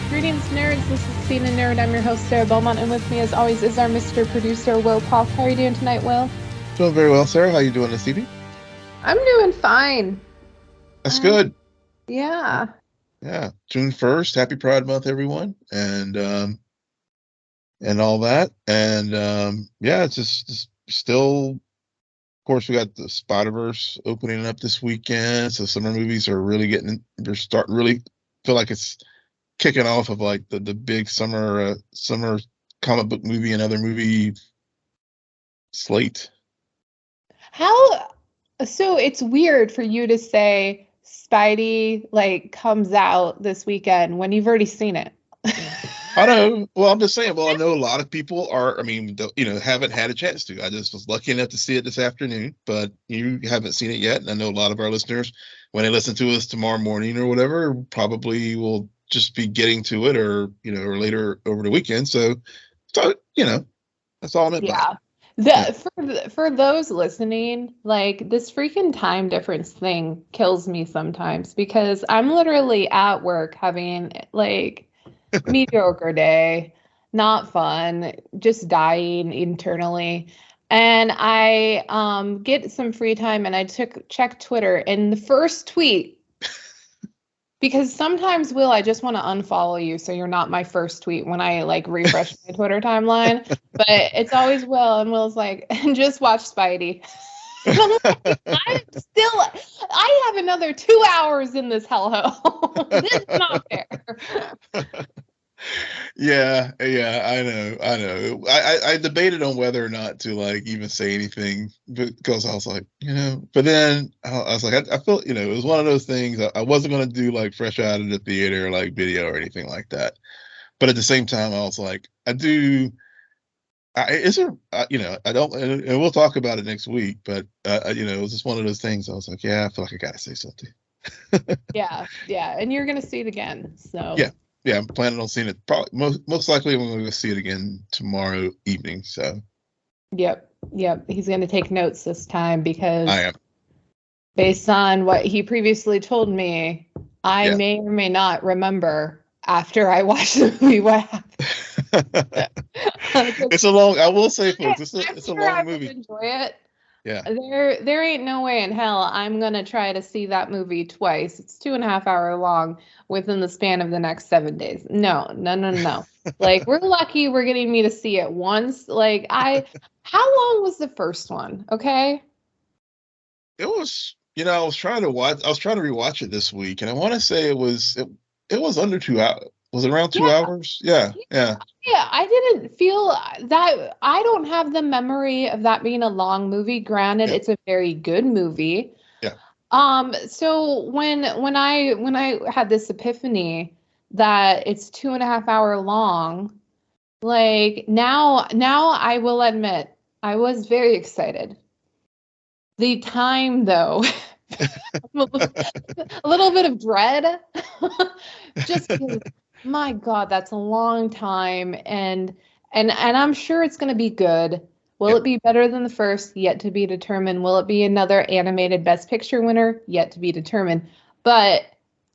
Greetings, nerds. This is CNN Nerd. I'm your host, Sarah Beaumont, and with me, as always, is our Mr. Producer, Will Polk. How are you doing tonight, Will? Doing very well, Sarah. How you doing this evening? I'm doing fine. That's good. Yeah. Yeah. June 1st. Happy Pride Month, everyone. And all that. Yeah, it's just still, of course, we got the Spider-Verse opening up this weekend. So summer movies are really they're starting really feel like it's kicking off of like the big summer comic book movie and other movie slate. So it's weird for you to say Spidey comes out this weekend when you've already seen it. I know. Well, I'm just saying. Well, I know a lot of people haven't had a chance to. I just was lucky enough to see it this afternoon, but you haven't seen it yet. And I know a lot of our listeners, when they listen to us tomorrow morning or whatever, probably will just be getting to it or later over the weekend. So that's all I meant by it. For those listening, this freaking time difference thing kills me sometimes because I'm literally at work having mediocre day, not fun, just dying internally. And I get some free time and I check Twitter, and the first tweet, because sometimes, Will, I just want to unfollow you so you're not my first tweet when I refresh my Twitter timeline. But it's always Will, and Will's like, just watch Spidey. And I'm like, I have another 2 hours in this hellhole. This is not fair. Yeah, I know. I debated on whether or not to even say anything because I was like, but then I was like, I felt, it was one of those things. I wasn't going to do fresh out of the theater, video or anything like that. But at the same time, I was like, I don't, and we'll talk about it next week, but it was just one of those things. I was like, yeah, I feel like I got to say something. Yeah. And you're going to see it again. So yeah, I'm planning on seeing it. Probably most likely I'm going to see it again tomorrow evening. So. Yep. He's going to take notes this time because I am. Based on what he previously told me, I may or may not remember after I watch the movie what happened. I will say, folks, it's a long movie. Enjoy it. Yeah. There ain't no way in hell I'm gonna try to see that movie twice. It's 2.5 hours long within the span of the next 7 days. No. We're lucky we're getting me to see it once. How long was the first one? Okay. It was, I was trying to rewatch it this week, and I want to say it was under 2 hours. Was it around 2 hours? Yeah. I didn't feel that. I don't have the memory of that being a long movie. Granted, it's a very good movie. Yeah. So when I had this epiphany that it's 2.5 hours long, now I will admit I was very excited. The time, though, a little bit of dread, just because. My God, that's a long time, and I'm sure it's going to be good. Will it be better than the first? Yet to be determined. Will it be another animated Best Picture winner? Yet to be determined. But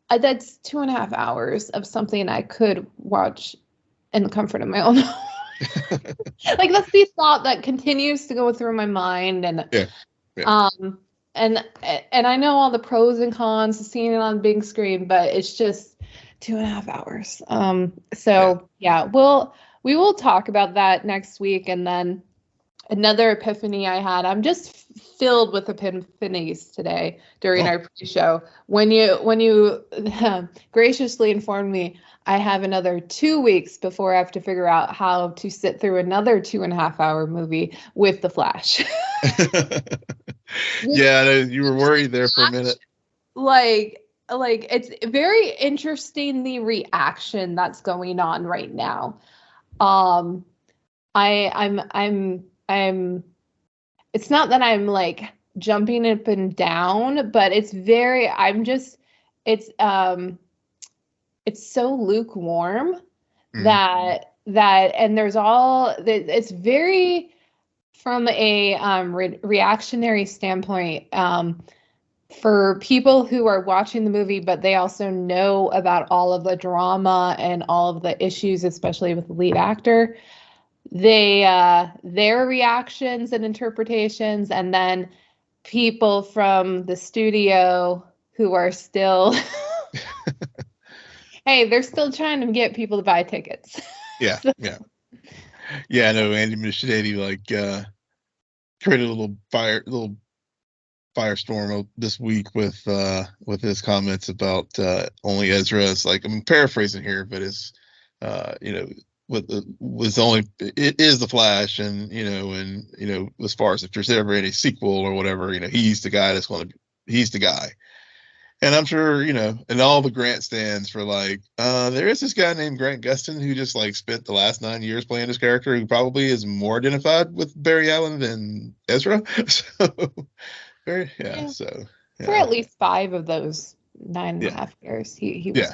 that's 2.5 hours of something I could watch in the comfort of my own home. That's the thought that continues to go through my mind, and and I know all the pros and cons of seeing it on the big screen, but it's just 2.5 hours. We will talk about that next week. And then another epiphany I had. I'm just filled with epiphanies today during our pre-show. When you graciously informed me I have another 2 weeks before I have to figure out how to sit through another 2.5 hour movie with The Flash. Yeah, you were worried there for a minute. It's very interesting, the reaction that's going on right now. I'm it's not that I'm jumping up and down, but it's so lukewarm that and there's it's very, from a reactionary standpoint, for people who are watching the movie, but they also know about all of the drama and all of the issues, especially with the lead actor, their reactions and interpretations, and then people from the studio who are still hey, they're still trying to get people to buy tickets. Yeah, yeah. Yeah, I know Andy Muschietti created a little firestorm this week with his comments about only Ezra. It's like, I'm paraphrasing here, but it's it is the Flash, and as far as if there's ever any sequel or whatever, he's the guy he's the guy. And I'm sure, and all the Grant stands for like, there is this guy named Grant Gustin who just like spent the last 9 years playing this character, who probably is more identified with Barry Allen than Ezra. So, for at least 5 of those 9.5 years, he was,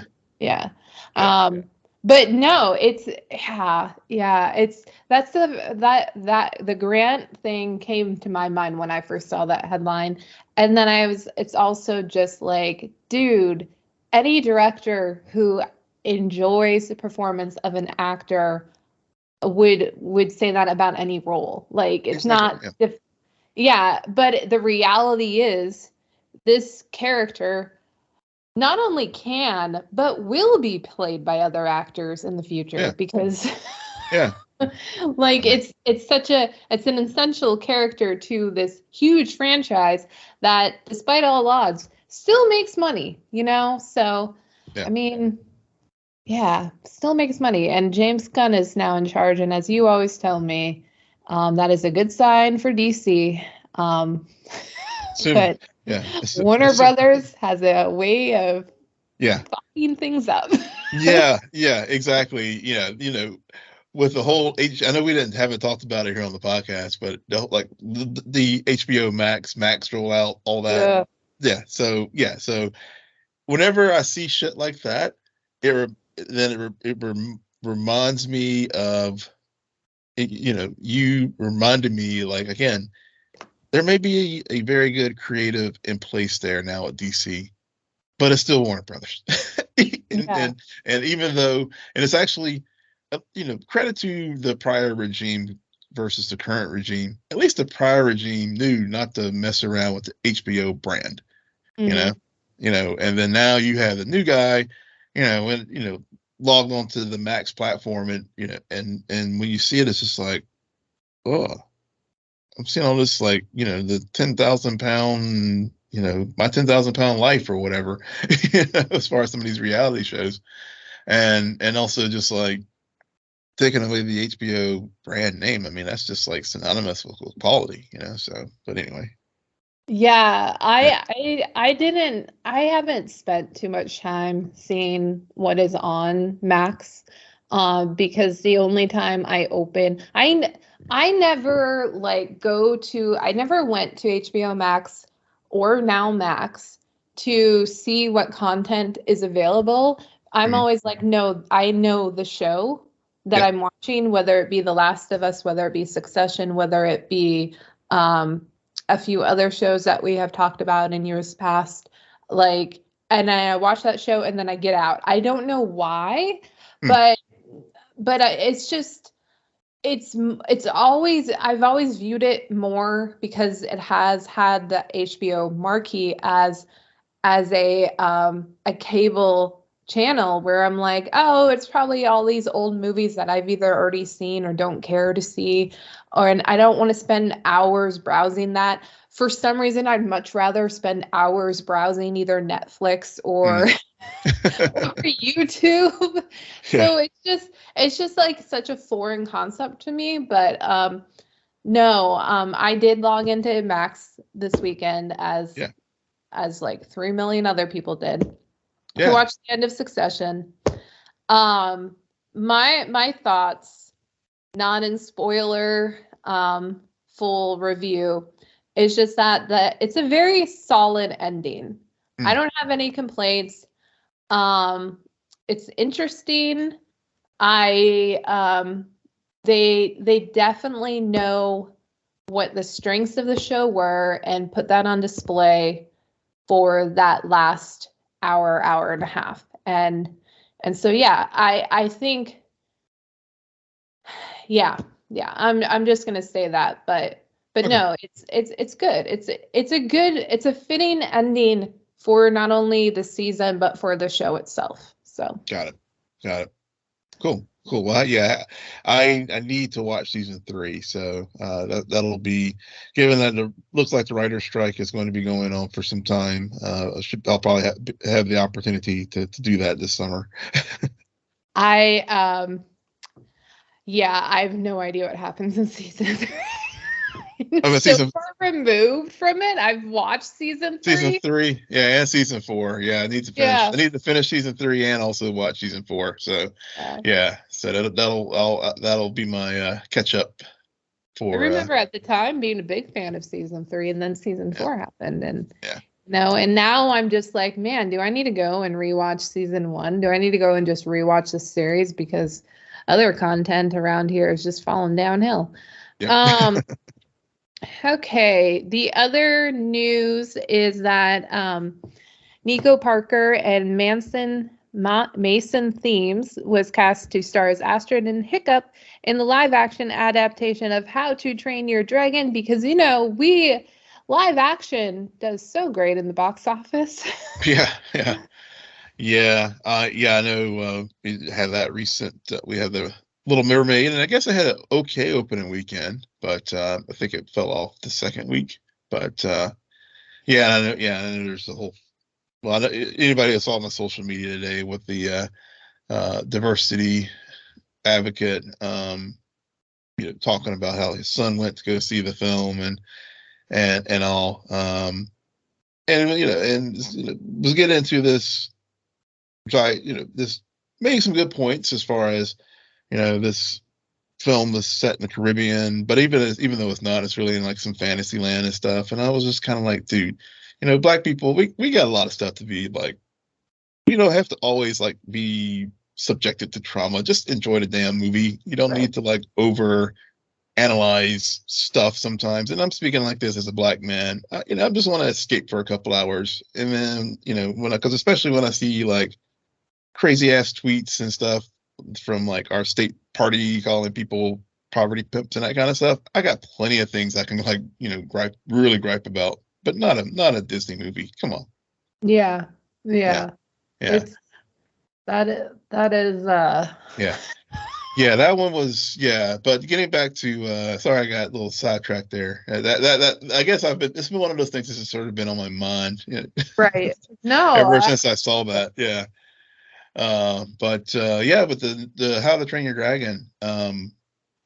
But no, it's that's the Grant thing came to my mind when I first saw that headline. And then it's also just like, dude, any director who enjoys the performance of an actor would say that about any role. Like, it's not, but the reality is this character not only can, but will be played by other actors in the future, because like it's an essential character to this huge franchise that, despite all odds, still makes money, so I mean, still makes money. And James Gunn is now in charge, and as you always tell me, that is a good sign for DC. But Warner Brothers has a way of fucking things up. Exactly. With the whole I know we haven't talked about it here on the podcast, but the HBO Max rollout, all that. So whenever I see shit like that, it reminds me of, you reminded me, like, again, there may be a very good creative in place there now at DC, but it's still Warner Brothers. and even though, and it's actually, credit to the prior regime versus the current regime. At least the prior regime knew not to mess around with the HBO brand, and then now you have the new guy, logged onto the Max platform, and and when you see it, it's just like, oh, I'm seeing all this, like, the 10,000 pound, my 10,000 pound life or whatever, as far as some of these reality shows, and also just like taking away the HBO brand name. I mean, that's just like synonymous with quality, so, but anyway. I haven't spent too much time seeing what is on Max, because the only time I open, I never went to HBO Max or Now Max to see what content is available. I'm always like, no, I know the show that I'm watching, whether it be The Last of Us, whether it be Succession, whether it be a few other shows that we have talked about in years past. Like, and I watch that show and then I get out. I don't know why, but it's just, it's always, I've always viewed it more because it has had the HBO marquee as a cable channel, where I'm like, oh, it's probably all these old movies that I've either already seen or don't care to see, and I don't want to spend hours browsing that. For some reason, I'd much rather spend hours browsing either Netflix or or YouTube. So it's just like such a foreign concept to me. But no, I did log into Max this weekend as like 3 million other people did, to watch the end of Succession. My thoughts, not in spoiler full review, is just that it's a very solid ending. I don't have any complaints. It's interesting. They definitely know what the strengths of the show were and put that on display for that last hour and a half. And so yeah, I think yeah, I'm just gonna say that, but Okay. no, it's good. It's a fitting ending for not only the season but for the show itself. So Got it. Cool. Well, yeah, I need to watch season 3, so that'll be, given that it looks like the writer's strike is going to be going on for some time. I'll probably have the opportunity to do that this summer. Yeah, I have no idea what happens in season 3. Oh, So far removed from it. I've watched season 3. Season 3, yeah, and season 4. Yeah, I need to finish. Yeah. I need to finish season 3 and also watch season 4. So, yeah, so that'll be my catch up for. I remember at the time being a big fan of season 3, and then season 4 happened, and and now I'm just like, man, do I need to go and rewatch season 1? Do I need to go and just rewatch the series because other content around here is just falling downhill? Yeah. Okay. The other news is that Nico Parker and Mason Thames was cast to star as Astrid and Hiccup in the live-action adaptation of How to Train Your Dragon, because live action does so great in the box office. Yeah. I know. We had that recent. We had the Little Mermaid, and I guess it had an okay opening weekend, but I think it fell off the second week. But I know there's the whole. Well, I know, anybody that saw on the social media today with the diversity advocate, talking about how his son went to go see the film and all, and was getting into this, which this made some good points as far as, this film was set in the Caribbean, but even though it's not, it's really in like some fantasy land and stuff. And I was just kind of like, dude, Black people, we got a lot of stuff to be like. You don't have to always like be subjected to trauma. Just enjoy the damn movie. You don't need to like over analyze stuff sometimes. And I'm speaking like this as a Black man. I just want to escape for a couple hours, and then because especially when I see like crazy ass tweets and stuff from like our state party calling people poverty pimps and that kind of stuff, I got plenty of things I can like really gripe about, but not a Disney movie. Come on. Yeah. It's that is that one was but getting back to sorry, I got a little sidetracked there. That I guess it's been one of those things that's sort of been on my mind. Right. No. Ever since I saw that. Yeah. But the How to Train Your Dragon.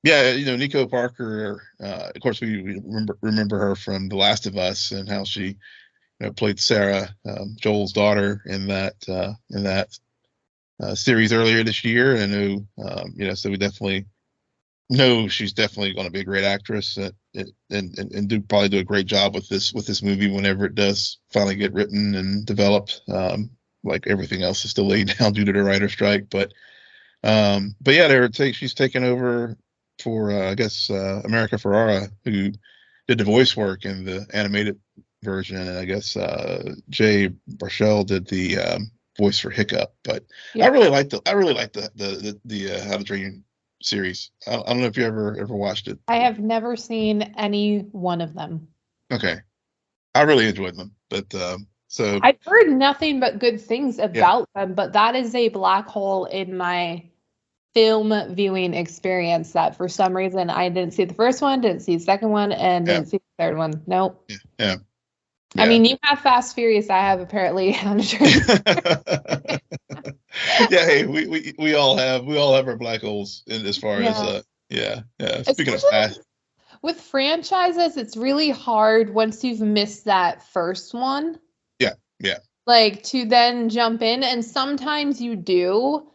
Nico Parker, of course we remember her from The Last of Us and how she played Sarah, Joel's daughter in that series earlier this year. And I know, so we definitely know she's definitely going to be a great actress and probably do a great job with this movie whenever it does finally get written and developed. Like everything else is still laid down due to the writer's strike, but she's taken over for I guess America Ferrara, who did the voice work in the animated version, and I guess Jay Baruchel did the voice for Hiccup. But I really like the How to Train series. I don't know if you ever watched it. I have never seen any one of them. Okay, I really enjoyed them, but so I've heard nothing but good things about them. But that is a black hole in my film viewing experience that for some reason I didn't see the first one, didn't see the second one, and didn't see the third one. Nope. Yeah. I mean, you have Fast Furious. I have apparently. Hey, we all have our black holes in as far as Speaking of fast, with franchises, it's really hard once you've missed that first one. Yeah. Like to then jump in, and sometimes you do,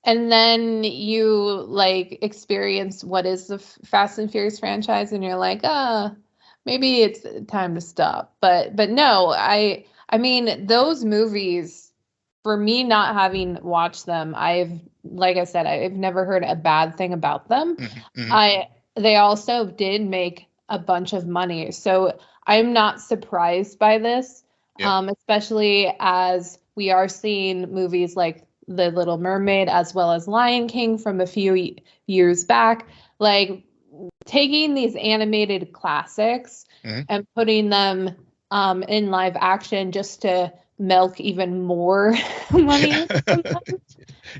and then you like experience what is the Fast and Furious franchise, and you're like, maybe it's time to stop. But no, I mean, those movies, for me not having watched them, like I said, I've never heard a bad thing about them. Mm-hmm. They also did make a bunch of money. So I'm not surprised by this. Yeah. Especially as we are seeing movies like The Little Mermaid as well as Lion King from a few years back, like taking these animated classics Mhm. and putting them in live action just to milk even more money. Yeah.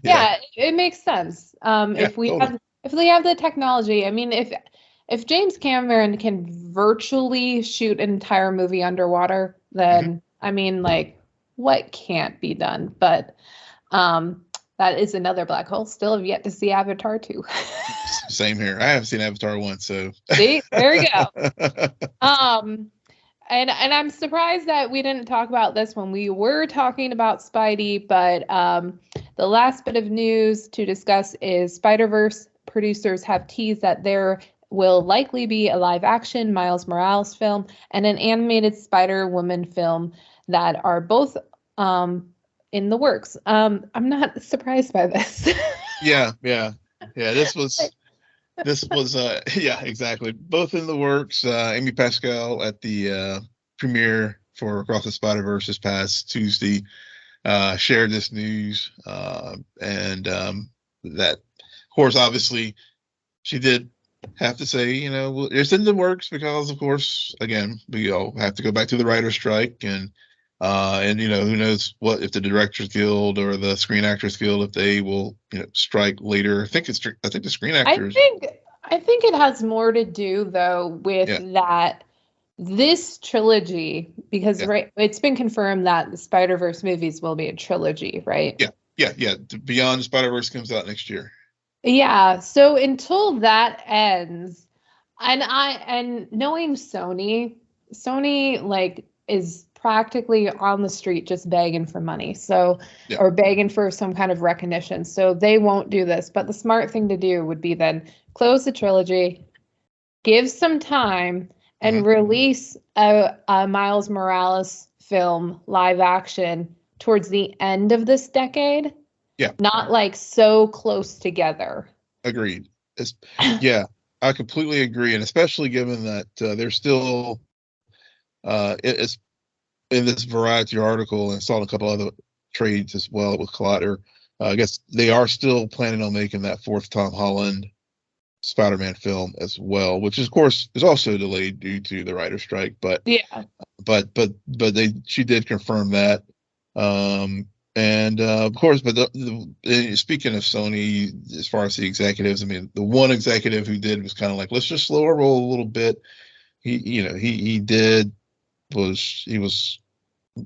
Yeah, it makes sense. Yeah. Totally. If we have the technology, I mean, if James Cameron can virtually shoot an entire movie underwater, Mhm. then I mean, like, what can't be done? But that is another black hole. Still have yet to see Avatar 2. Same here. I haven't seen Avatar 1, so. See, there we go. Um, and I'm surprised that we didn't talk about this when we were talking about Spidey, but the last bit of news to discuss is Spider-Verse producers have teased that there will likely be a live-action Miles Morales film and an animated Spider-Woman film that are both in the works. I'm not surprised by this. Yeah. Yeah. Yeah. This was yeah, exactly. Both in the works. Amy Pascal at the premiere for Across the Spider-Verse this past Tuesday shared this news, and that, of course, obviously, she did have to say, well, it's in the works because, of course, again, we all have to go back to the writer's strike, and who knows what, if the Directors Guild or the Screen Actors Guild, if they will strike later. I think the Screen I Actors. think I think it has more to do though with Yeah. that this trilogy, because Yeah. right, it's been confirmed that the Spider-Verse movies will be a trilogy, right? Yeah. Beyond the Spider-Verse comes out next year. Yeah, so until that ends, and knowing Sony like is practically on the street just begging for money. So Yeah. or begging for some kind of recognition. So they won't do this, but the smart thing to do would be then close the trilogy, give some time, and Mhm. release a Miles Morales film live action towards the end of this decade. Yeah. Not like so close together. Agreed. Yeah, I completely agree, and especially given that there's still it's in this Variety article, and saw in a couple other trades as well with Collider. I guess they are still planning on making that fourth Tom Holland Spider-Man film as well, which of course is also delayed due to the writer's strike. But Yeah. she did confirm that. And of course, but speaking of Sony, as far as the executives, I mean, the one executive who did was kind of like, let's just slow our roll a little bit. He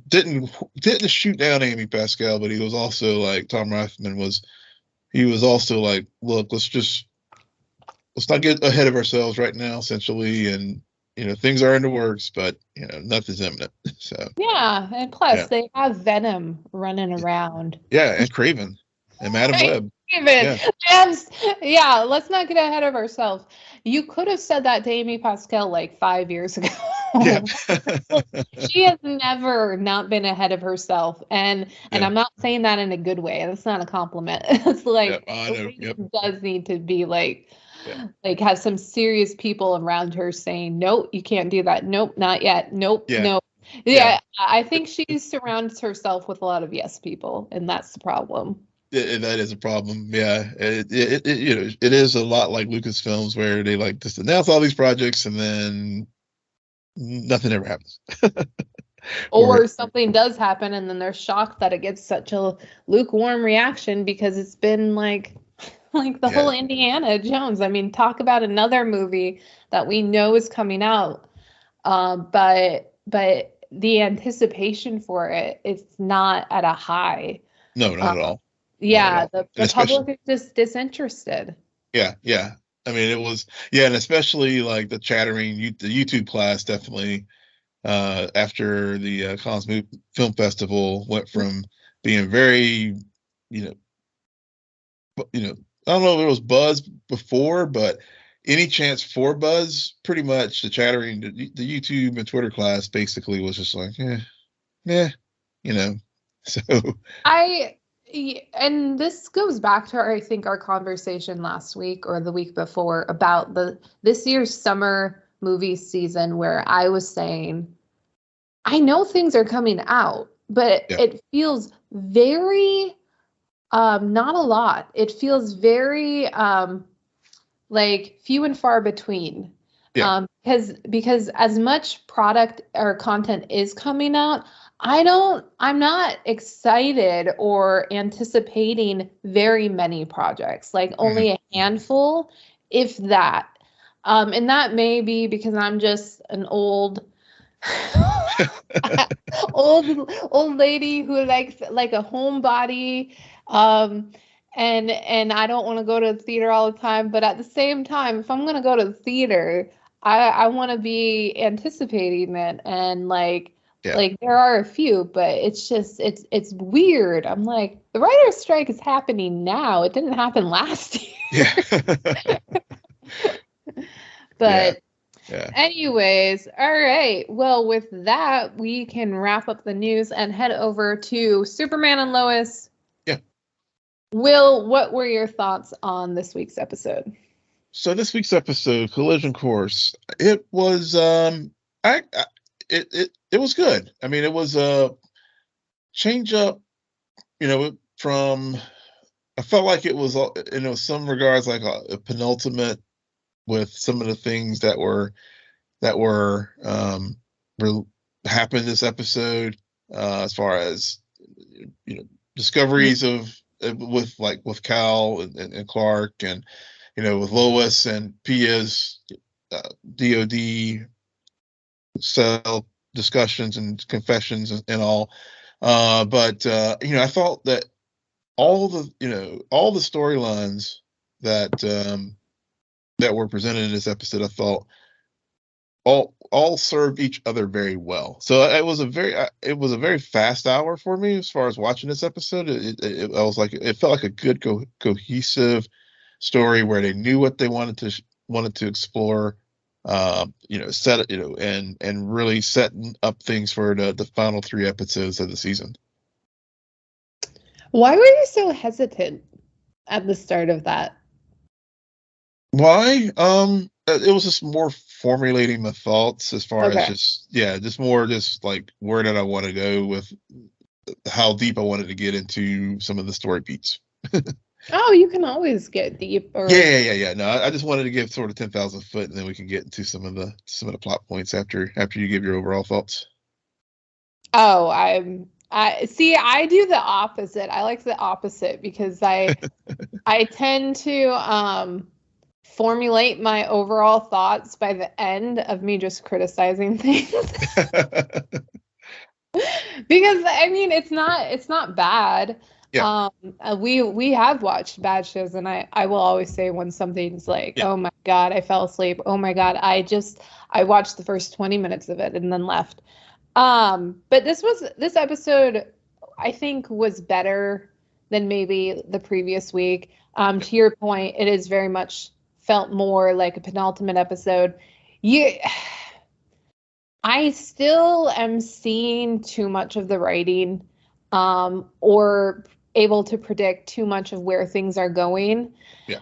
didn't shoot down Amy Pascal, but he was also like, Tom Reifman was, he was also like, look, let's not get ahead of ourselves right now, essentially, and things are in the works, but nothing's imminent. So Yeah, and plus yeah, they have Venom running around. yeah, and Craven and Madam Right, Web. David. Yeah, Yeah, let's not get ahead of ourselves. You could have said that to Amy Pascal like 5 years ago. yeah, She has never not been ahead of herself, and yeah, I'm not saying that in a good way. That's not a compliment. It's yeah. like I the know. lady Yep. does need to be Yeah, have some serious people around her saying, nope, you can't do that. Nope, not yet. Nope, yeah, no. yeah. Yeah, I think she surrounds herself with a lot of yes people, and that's the problem. That is a problem. Yeah, it is a lot like Lucasfilms, where they like just announce all these projects and then nothing ever happens. Or Or something does happen, and then they're shocked that it gets such a lukewarm reaction because it's been like the yeah, whole Indiana Jones. I mean, talk about another movie that we know is coming out, but the anticipation for it, it's not at a high. no, not Uh, at all, not at yeah, all, and the especially. public is just disinterested. Yeah. I mean, it was, yeah, and especially like the chattering, the YouTube class definitely, after the Cannes Film Festival went from being very, you know, I don't know if it was buzz before, but any chance for buzz, pretty much the chattering, the YouTube and Twitter class basically was just like, yeah, you know, so And this goes back to I think our conversation last week or the week before about this year's summer movie season, where I was saying I know things are coming out, but Yeah. it feels very not a lot. It feels very like few and far between. Yeah. Because as much product or content is coming out, I'm not excited or anticipating very many projects, like Mhm. only a handful, if that. And that may be because I'm just an old old lady who likes like a homebody. And I don't want to go to the theater all the time, but at the same time, if I'm going to go to the theater, I want to be anticipating it. And Yeah. like there are a few, but it's just it's weird. I'm like, the writer's strike is happening now. It didn't happen last year. Yeah. Yeah. But Yeah. anyways, all right. Well, with that, we can wrap up the news and head over to Superman and Lois. Yeah. Will, what were your thoughts on this week's episode? So this week's episode, Collision Course, it was I it was good. I mean, it was a change up, from I felt like it was some regards like a penultimate with some of the things that were re- happened this episode, as far as you know discoveries of with Cal and Clark, and with Lois and Pia's DOD cell discussions and confessions and all. But I thought that all the storylines that that were presented in this episode, I thought all served each other very well. So it was a very fast hour for me as far as watching this episode. I was like, it felt like a good cohesive story where they knew what they wanted to explore, set it, and really setting up things for the final 3 episodes of the season. Why were you so hesitant at the start of that? Why? It was just more formulating my thoughts as far as Okay. just more just like where did I want to go with how deep I wanted to get into some of the story beats. Oh, you can always get deep Yeah, or yeah, yeah, yeah. No, I just wanted to give sort of 10,000 foot, and then we can get into some of the plot points after you give your overall thoughts. oh, I see I do the opposite. I like the opposite because I tend to formulate my overall thoughts by the end of me just criticizing things. Because I mean it's not bad. Yeah, We have watched bad shows, and I will always say when something's like, yeah, oh my God, I fell asleep. Oh my God, I watched the first 20 minutes of it and then left. But this episode I think was better than maybe the previous week. To your point, it is very much felt more like a penultimate episode. You I still am seeing too much of the writing, or able to predict too much of where things are going. yeah.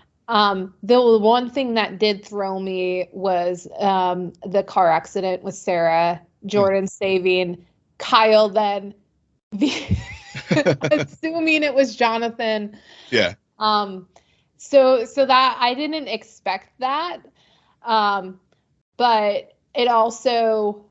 The one thing that did throw me was the car accident with Sarah, Mm. Jordan saving Kyle, then assuming it was Jonathan. Yeah, Um, so that I didn't expect that. But it also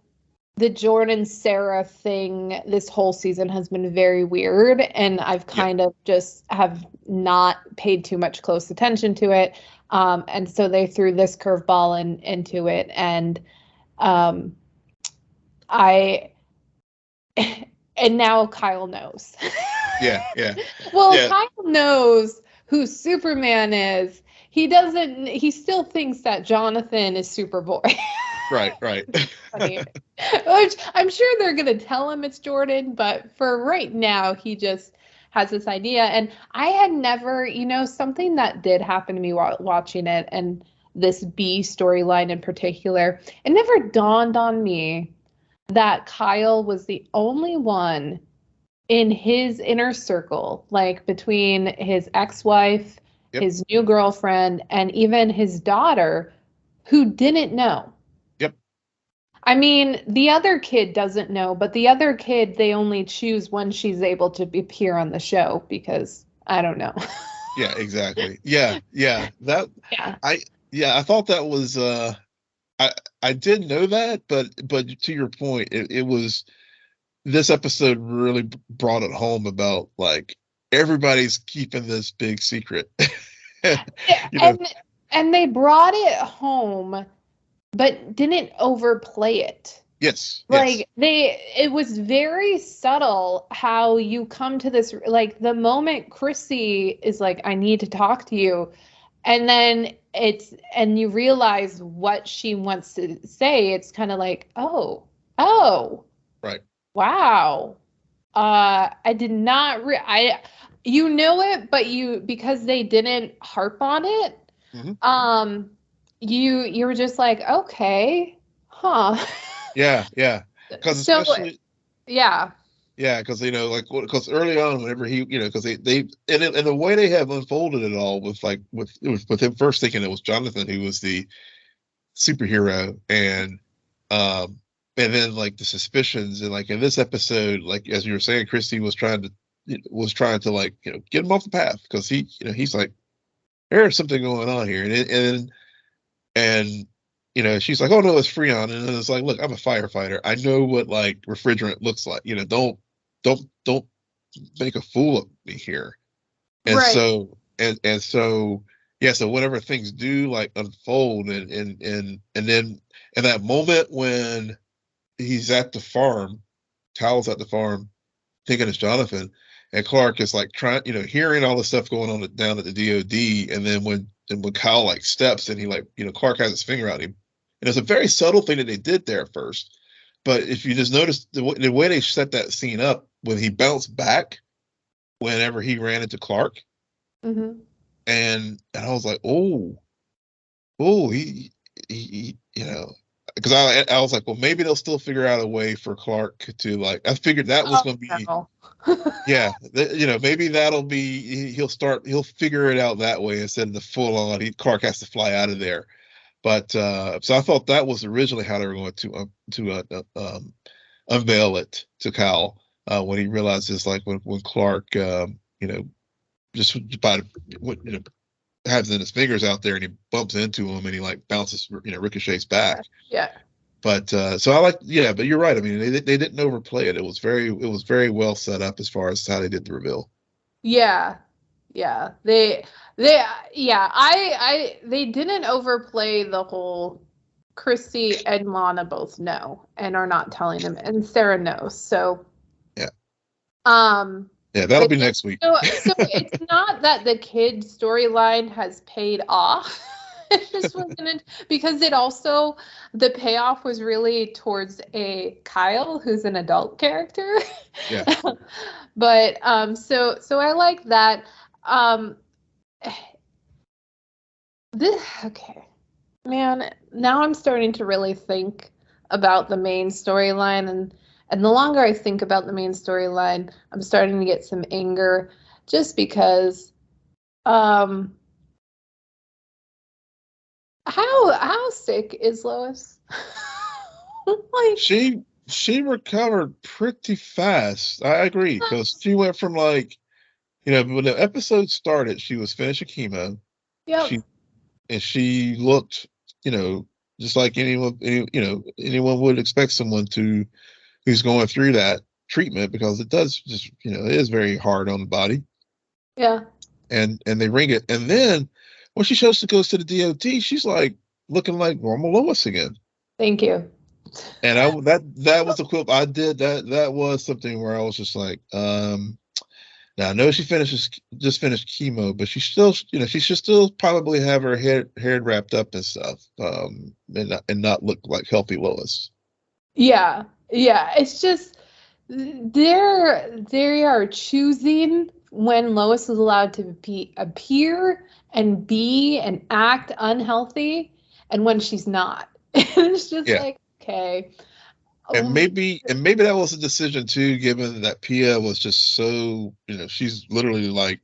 the Jordan Sarah thing this whole season has been very weird, and I've yeah, kind of just have not paid too much close attention to it. And so they threw this curveball into it, and um, I and now Kyle knows. yeah, yeah, Well, yeah. Kyle knows who Superman is. He doesn't. He still thinks that Jonathan is Superboy. Right, right. Funny. Which I'm sure they're gonna tell him it's Jordan, but for right now, he just has this idea. And I had never, something that did happen to me while watching it, and this B storyline in particular, it never dawned on me that Kyle was the only one in his inner circle, like between his ex-wife, Yep, his new girlfriend, and even his daughter, who didn't know. yep. I mean, the other kid doesn't know, but the other kid, they only choose when she's able to appear on the show because I don't know. Yeah, exactly. Yeah, yeah. That Yeah. I thought that was I did know that, but to your point, it was this episode really brought it home about like everybody's keeping this big secret. Yeah, You know, and they brought it home, but didn't overplay it. yes, yes, Like it was very subtle how you come to this, like the moment Chrissy is like, I need to talk to you, and then and you realize what she wants to say, it's kind of like, oh, right. wow. I did not you know it, but because they didn't harp on it, Hmm. um you were just like, okay, huh. Yeah, yeah. Because So especially, yeah. yeah, because like because early on, whenever he, because they and the way they have unfolded it all with like with him first thinking it was Jonathan who was the superhero, and then like the suspicions, and like in this episode, like as you were saying, Christy was trying to like get him off the path because he's like, there's something going on here, and she's like, oh no, it's Freon, and then it's like, look, I'm a firefighter, I know what like refrigerant looks like, don't make a fool of me here. And Right. so and so yeah, so whenever things do like unfold, and then in that moment when he's at the farm, Kyle's at the farm thinking it's Jonathan, and Clark is like trying, hearing all the stuff going on down at the DOD, and then when Kyle like steps and he like, Clark has his finger out him, and it's a very subtle thing that they did there at first, but if you just notice the way they set that scene up when he bounced back whenever he ran into Clark, Mm-hmm. and I was like, oh, he because I was like, well, maybe they'll still figure out a way for Clark to like. I figured that was Oh, going to be, no. yeah, maybe that'll be he'll figure it out that way instead of the full on. Clark has to fly out of there, but so I thought that was originally how they were going to unveil it to Kyle when he realizes like when Clark just by has in his fingers out there and he bumps into him and he like bounces, ricochets back. Yeah. But so I like, yeah, but you're right. I mean, they didn't overplay it. It was very well set up as far as how they did the reveal. Yeah. Yeah. They yeah, they didn't overplay the whole Christy and Lana both know and are not telling him, and Sarah knows. So Yeah. um Yeah, that'll be next week. so it's not that the kid storyline has paid off. It just wasn't, because the payoff was really towards a Kyle who's an adult character. Yeah. But so I like that. Okay. Man, now I'm starting to really think about the main storyline, and the longer I think about the main storyline, I'm starting to get some anger just because um how sick is Lois? Like, She recovered pretty fast. I agree because she went from like, when the episode started, she was finishing chemo. yep. She and she looked, just like anyone would expect someone who's going through that treatment, because it does just, it is very hard on the body, Yeah. and they ring it. And then when she goes to the DOT, she's like looking like normal Lois again. Thank you. And that was a quip I did. That was something where I was just like, now I know she just finished chemo, but she still, she should still probably have her hair wrapped up and stuff, and not look like healthy Lois. Yeah. Yeah. It's just they are choosing when Lois is allowed to appear and be and act unhealthy, and when she's not. It's just Yeah. like, okay. And maybe that was a decision too, given that Pia was just so, she's literally like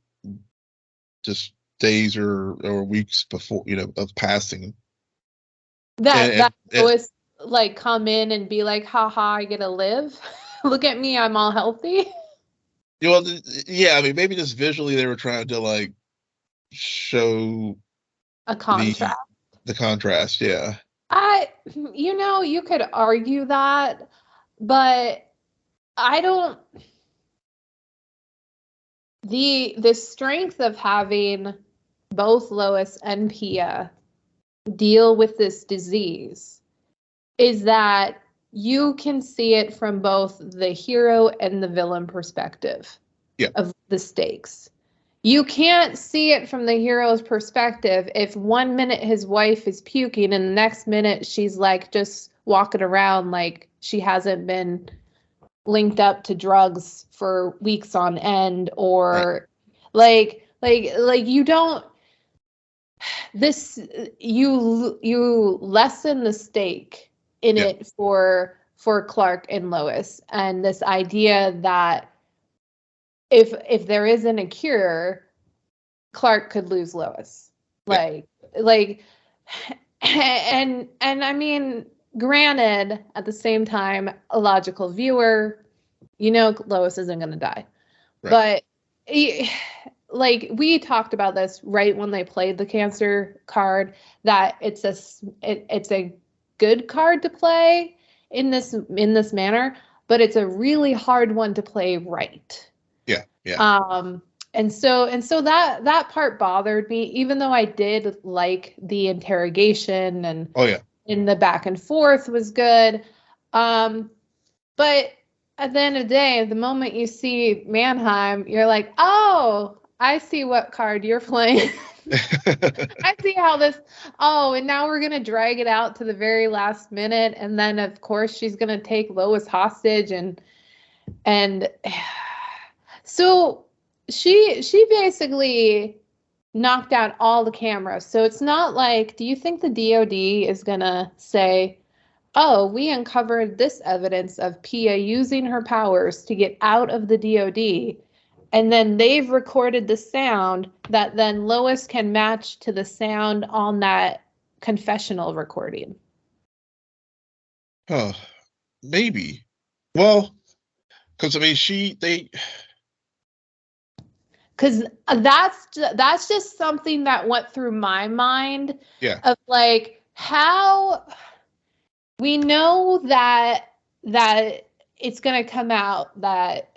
just days or weeks before, of passing. That And Lois like come in and be like, haha, I get to live. Look at me, I'm all healthy. Well, yeah, I mean, maybe just visually they were trying to like show A contrast. the contrast. Yeah. You could argue that, but I don't. The strength of having both Lois and Pia deal with this disease is that you can see it from both the hero and the villain perspective of the stakes. You can't see it from the hero's perspective if 1 minute his wife is puking and the next minute she's like just walking around like she hasn't been linked up to drugs for weeks on end, or like you don't this you lessen the stake in it for Clark and Lois, and this idea that if there isn't a cure, Clark could lose Lois. And I mean, granted, at the same time, a logical viewer, Lois isn't going to die. Right. But like we talked about this right when they played the cancer card, that it's a good card to play in this manner, but it's a really hard one to play right. Yeah. And so that part bothered me, even though I did like the interrogation and in the back and forth was good. But at the end of the day, the moment you see Mannheim, you're like, oh, I see what card you're playing. I see how this, and now we're going to drag it out to the very last minute. And then of course she's going to take Lois hostage and so she basically knocked out all the cameras. So it's not like, do you think the DOD is going to say, oh, we uncovered this evidence of Pia using her powers to get out of the DOD, and then they've recorded the sound that then Lois can match to the sound on that confessional recording? Oh, maybe. Well, because I mean, because that's just something that went through my mind. Yeah. Of like, how we know that it's going to come out that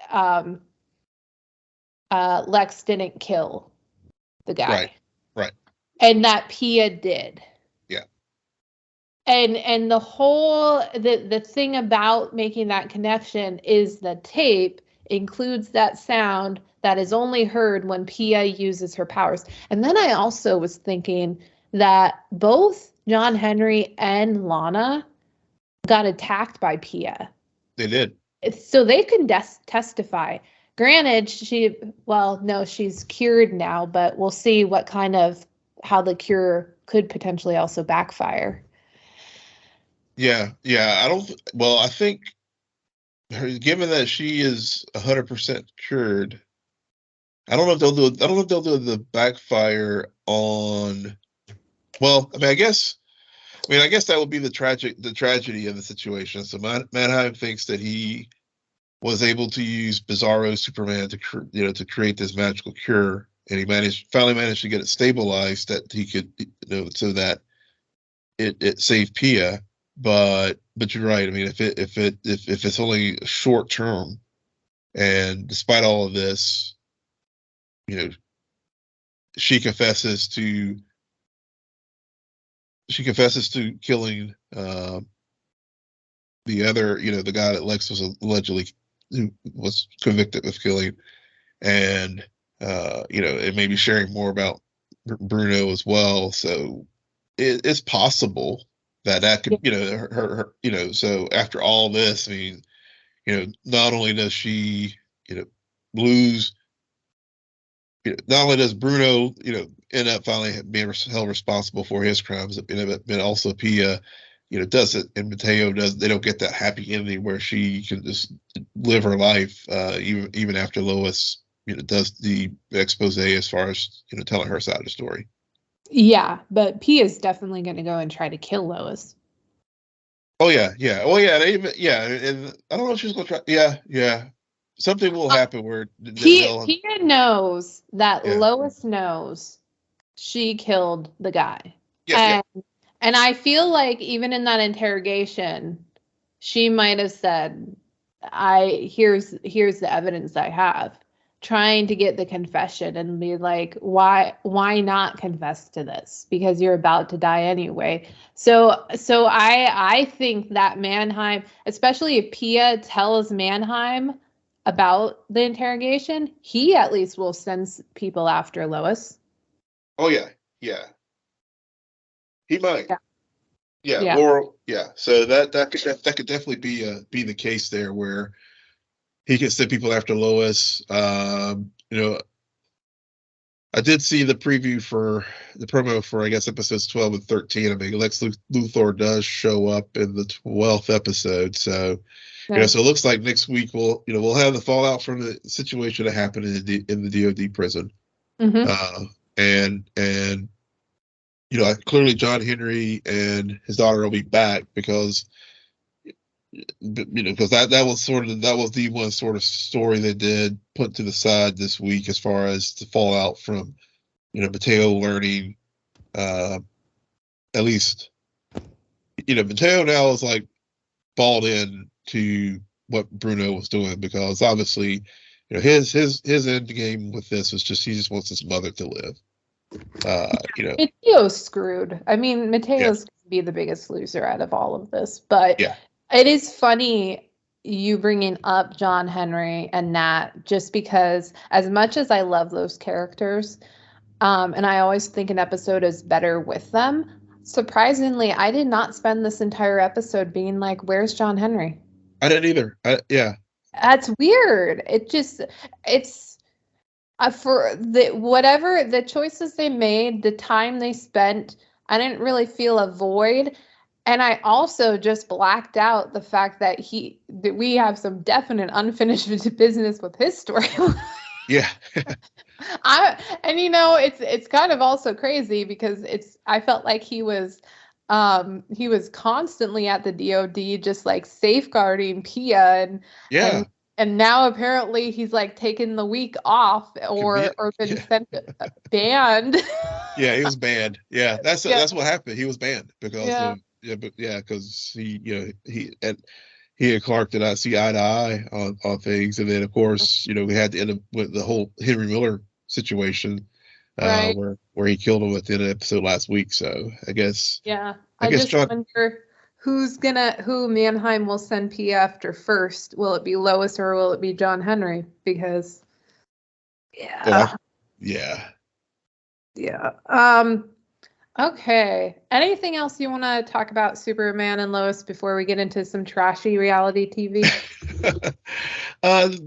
Lex didn't kill the guy. Right. And that Pia did. Yeah. And the whole the thing about making that connection is the tape includes that sound that is only heard when Pia uses her powers. And then I also was thinking that both John Henry and Lana got attacked by Pia. They did. So they can testify. Granted, she's cured now, but we'll see what kind of, how the cure could potentially also backfire. Yeah. I think given that she is 100% cured, I don't know if they'll do the backfire on. Well, I guess that would be the tragedy of the situation. So Mannheim thinks that he was able to use Bizarro Superman to create this magical cure, and he finally managed to get it stabilized that he could, so that it saved Pia. But you're right. I mean, if it's only short term, and despite all of this, she confesses to killing the other, the guy that Lex was allegedly was convicted of killing, and and maybe sharing more about Bruno as well. So it's possible that could, her, so after all this, I mean, not only does she, lose, not only does Bruno, end up finally being held responsible for his crimes, but also Pia, does it, and Mateo does. They don't get that happy ending where she can just live her life, even after Lois, does the expose as far as telling her side of the story. Yeah, but Pia's definitely going to go and try to kill Lois. Oh yeah, yeah. Oh yeah. They even and I don't know if she's gonna try. Yeah, yeah. Something will happen where they'll. Pia knows that Yeah. Lois knows she killed the guy. Yeah. Yeah. And I feel like even in that interrogation, she might have said, here's the evidence I have, trying to get the confession and be like, why not confess to this? Because you're about to die anyway. So I think that Mannheim, especially if Pia tells Mannheim about the interrogation, he at least will send people after Lois. Oh yeah. Yeah. He might. Yeah. Yeah. Yeah. Or yeah. So that could definitely be the case there where he can send people after Lois. You know, I did see the preview for the promo for I guess episodes 12 and 13. I mean, Lex Luthor does show up in the 12th episode, so Nice. so it looks like next week we'll have the fallout from the situation that happened in the DoD prison, Mm-hmm. and clearly John Henry and his daughter will be back because because that was the one sort of story they did put to the side this week as far as the fallout from Mateo learning at least Mateo now is like balled in to what Bruno was doing because obviously his end game with this was he just wants his mother to live. Mateo's screwed. I mean, Yeah. Mateo's gonna be the biggest loser out of all of this, but Yeah. it is funny you bringing up John Henry and Nat, just because as much as I love those characters, and I always think an episode is better with them, surprisingly, I did not spend this entire episode being like, where's John Henry? I didn't either. Yeah. That's weird. It's for whatever the choices they made, the time they spent, I didn't really feel a void. And I also just blacked out the fact that we have some definite unfinished business with his story. Yeah. It's kind of also crazy because I felt like he was constantly at the DOD just like safeguarding Pia and now apparently he's like taken the week off or been banned. Yeah, he was banned. Yeah, that's what happened. He was banned because because he and Clark did not see eye to eye on things, and then of course we had to end up with the whole Henry Miller situation, right, where he killed him at the end of the episode last week. So I guess I just wonder who Mannheim will send P after first. Will it be Lois or will it be John Henry? Because yeah. Okay. Anything else you want to talk about Superman and Lois before we get into some trashy reality TV?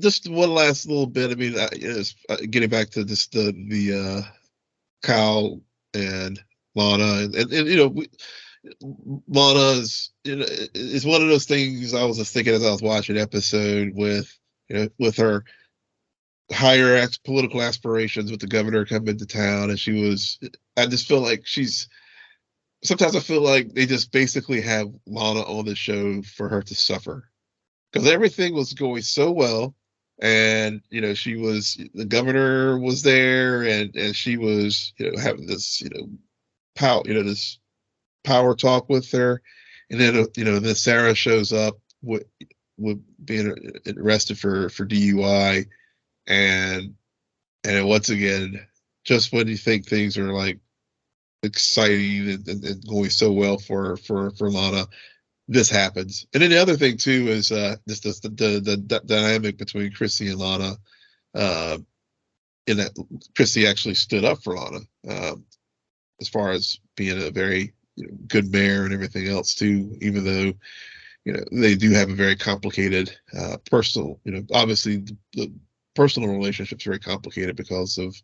Just one last little bit. I mean, getting back to just the Kyle and Lana, and Lana is one of those things I was just thinking as I was watching the episode with her higher political aspirations with the governor coming into town, and I just feel like sometimes I feel like they just basically have Lana on the show for her to suffer because everything was going so well, and the governor was there, and she was having this this power talk with her, and then Sarah shows up with being arrested for DUI, and once again, just when you think things are like exciting and going so well for Lana, this happens. And then the other thing too is just the dynamic between Chrissy and Lana, in that Chrissy actually stood up for Lana, as far as being a very good mayor and everything else too, even though they do have a very complicated personal, obviously the personal relationship's very complicated because of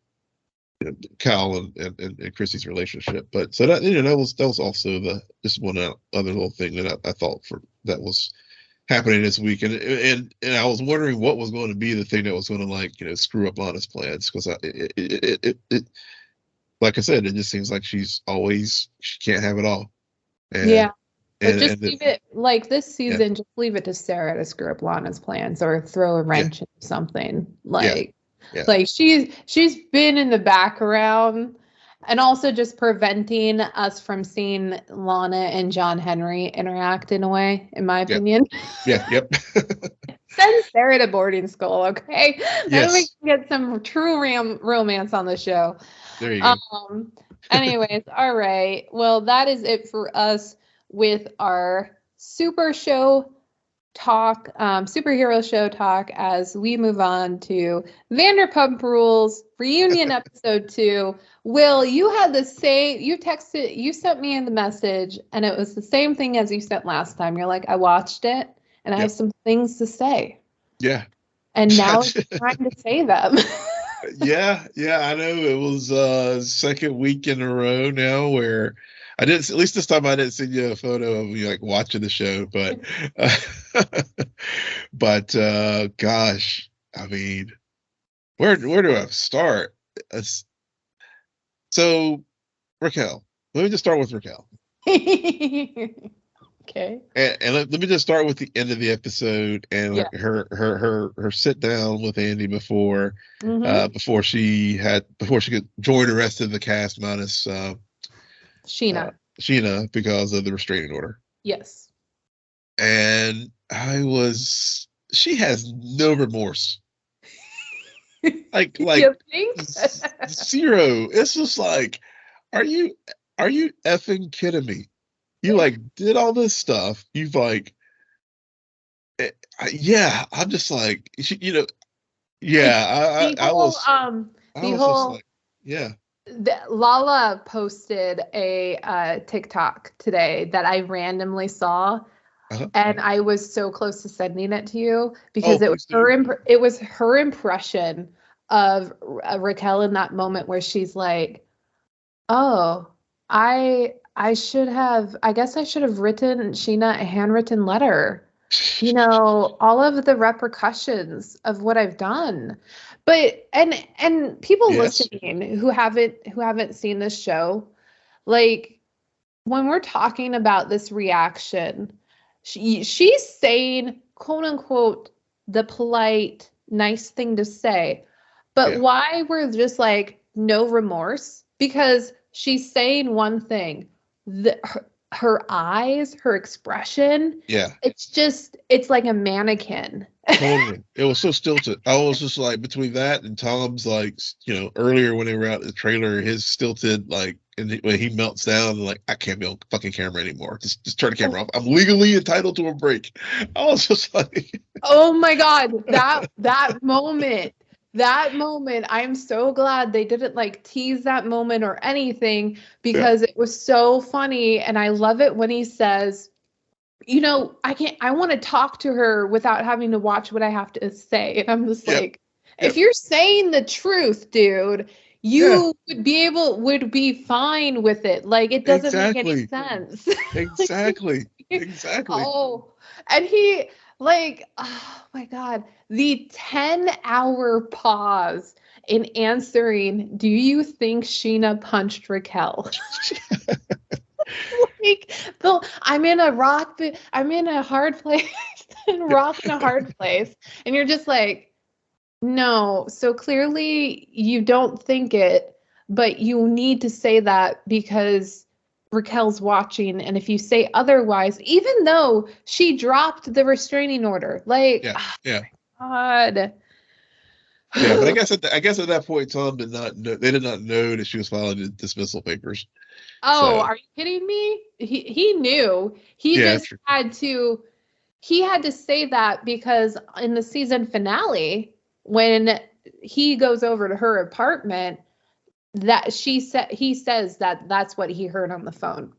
Cal and Chrissy's relationship. But so that that was also just one other little thing that I thought that was happening this week, and I was wondering what was going to be the thing that was going to screw up Lana's plans, because it like I said, it just seems like she can't have it all. And, yeah. But And just leave it like this yeah, season, just leave it to Sarah to screw up Lana's plans or throw a yeah, wrench into something. yeah, yeah, Like she's been in the background and also just preventing us from seeing Lana and John Henry interact in a way, in my yeah, opinion. yeah, yep. Send Sarah to boarding school, okay? Then we Yes, can get some true romance on the show. there you go. Anyways, all right. Well, that is it for us with our superhero show talk as we move on to Vanderpump Rules reunion episode 2. Will, you sent me in the message and it was the same thing as you sent last time. You're like, I watched it and I have some things to say. Yeah. And now it's time to say them. Yeah, I know it was second week in a row now where I didn't, at least this time I didn't send you a photo of me like watching the show, but gosh, I mean, where do I start? So Raquel, let me just start with Raquel. Okay. And let me just start with the end of the episode and her sit down with Andy before she could join the rest of the cast minus Sheena because of the restraining order. Yes. And she has no remorse. Like you think? Zero. It's just like, are you effing kidding me? You like did all this stuff. You've like, yeah. I'm just like, yeah. I was just like, yeah. Lala posted a TikTok today that I randomly saw, and I was so close to sending it to you because it was her impression of Raquel in that moment where she's like, "Oh, I guess I should have written Sheena a handwritten letter. All of the repercussions of what I've done." But and people listening who haven't seen this show, like when we're talking about this reaction, she's saying quote unquote the polite, nice thing to say. But why we're just like no remorse? Because she's saying one thing. Her eyes, her expression. Yeah. It's like a mannequin. Totally. It was so stilted. I was just like between that and Tom's like, earlier when they were out in the trailer, his stilted like, and when he melts down, like, I can't be on fucking camera anymore. Just turn the camera off. I'm legally entitled to a break. I was just like, oh my God, that moment. That moment, I'm so glad they didn't like tease that moment or anything because it was so funny. And I love it when he says, I want to talk to her without having to watch what I have to say. And I'm just like, if you're saying the truth, dude, you would be fine with it. Like, it doesn't make any sense. Exactly. Oh, and he like, oh my God, the 10-hour pause in answering, do you think Sheena punched Raquel? Like, Bill, I'm in a hard place and rock in a hard place. And you're just like, no. So clearly you don't think it, but you need to say that because Raquel's watching. And if you say otherwise, even though she dropped the restraining order, like, God. Yeah, but I guess at that point, Tom did not know. They did not know that she was filing the dismissal papers. Oh, are you kidding me? He knew. He just had to. He had to say that because in the season finale, when he goes over to her apartment, that he says that that's what he heard on the phone.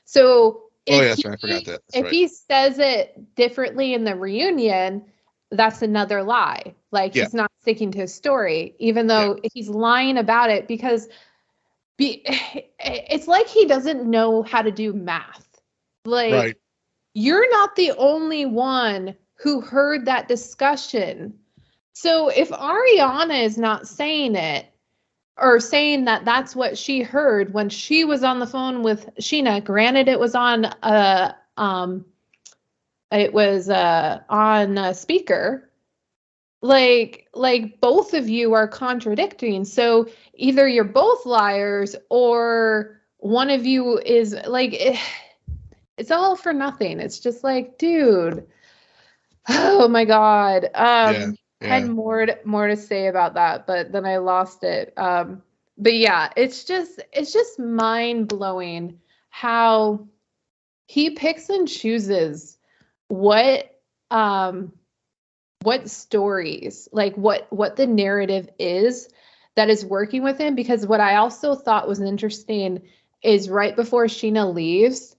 So I forgot that. If he says it differently in the reunion, that's another lie. Like he's not sticking to his story, even though he's lying about it because it's like he doesn't know how to do math. Like you're not the only one who heard that discussion. So if Ariana is not saying it or saying that that's what she heard when she was on the phone with Sheena, granted it was on a it was on speaker. Like both of you are contradicting. So either you're both liars or one of you is like, it's all for nothing. It's just like, dude, oh my God. Yeah. Had Yeah. more to say about that, but then I lost it. But yeah, it's just mind blowing how he picks and chooses what stories, like what the narrative is that is working with him. Because what I also thought was interesting is right before Sheena leaves,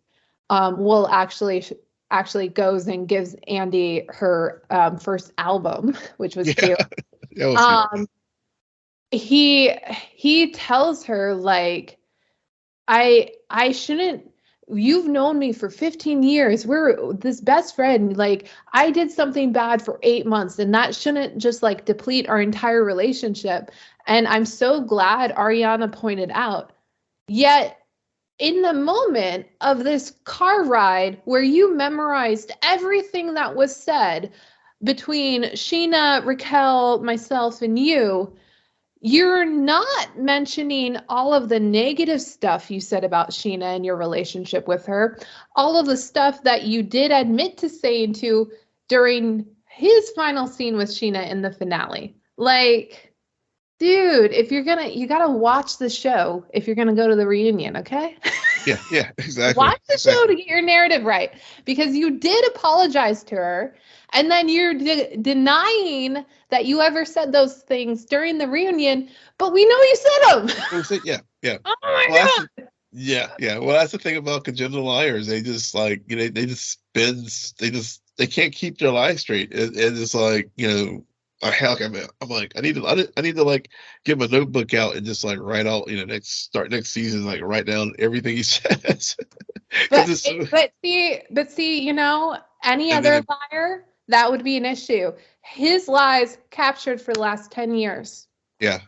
Will actually goes and gives Andy her first album, which was Yeah. cute. That was cute. He tells her, like, I shouldn't, you've known me for 15 years. We're this best friend. Like, I did something bad for 8 months, and that shouldn't just like deplete our entire relationship. And I'm so glad Ariana pointed out. Yet in the moment of this car ride where you memorized everything that was said between Sheena, Raquel, myself, and you're not mentioning all of the negative stuff you said about Sheena and your relationship with her, all of the stuff that you did admit to saying to during his final scene with Sheena in the finale. Like, dude, if you're you gotta watch the show if you're gonna go to the reunion, okay? Yeah, exactly. Watch the show to get your narrative right, because you did apologize to her, and then you're denying that you ever said those things during the reunion, but we know you said them. Yeah. Oh my Well, God. yeah. Well, that's the thing about congenital liars. They just like, they just spin. They can't keep their lies straight. It's like, heck, I'm like, I need to like get my notebook out and just like write out, start next season, like write down everything he says. Because it's so, But see, any and other then liar, that would be an issue. His lies captured for the last 10 years. yeah.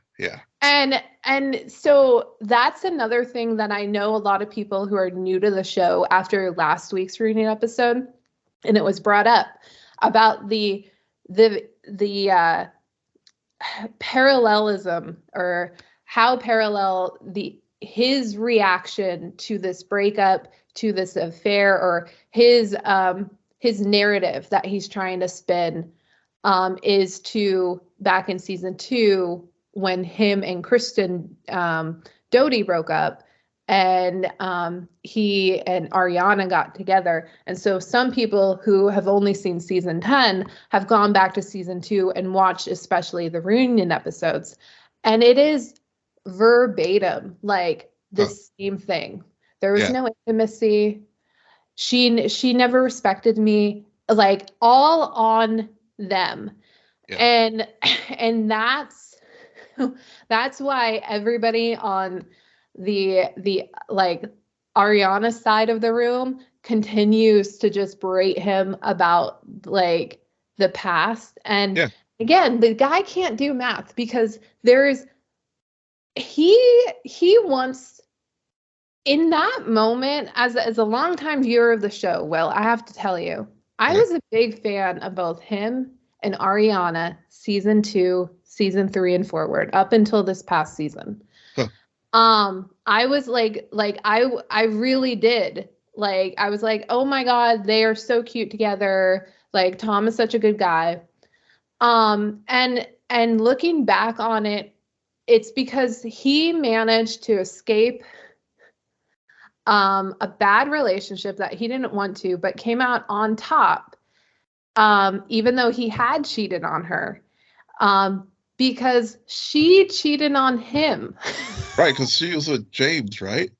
And so that's another thing that I know a lot of people who are new to the show after last week's reunion episode, and it was brought up about the parallelism, or how parallel his reaction to this breakup, to this affair, or his narrative that he's trying to spin, is to back in season 2 when him and Kristen Doty broke up, and he and Ariana got together. And so some people who have only seen season 10 have gone back to season 2 and watched especially the reunion episodes. And it is verbatim, like the same thing. There was no intimacy. She never respected me, like all on them. And that's why everybody on the like Ariana side of the room continues to just berate him about like the past. And again, the guy can't do math, because he wants, in that moment, as a longtime viewer of the show, well, I have to tell you, I was a big fan of both him and Ariana season 2, season 3, and forward, up until this past season. I was like I really did. Like, I was like, oh my God, they are so cute together. Like, Tom is such a good guy. And looking back on it, it's because he managed to escape a bad relationship that he didn't want to, but came out on top, even though he had cheated on her, because she cheated on him. Right, because she was with James, right?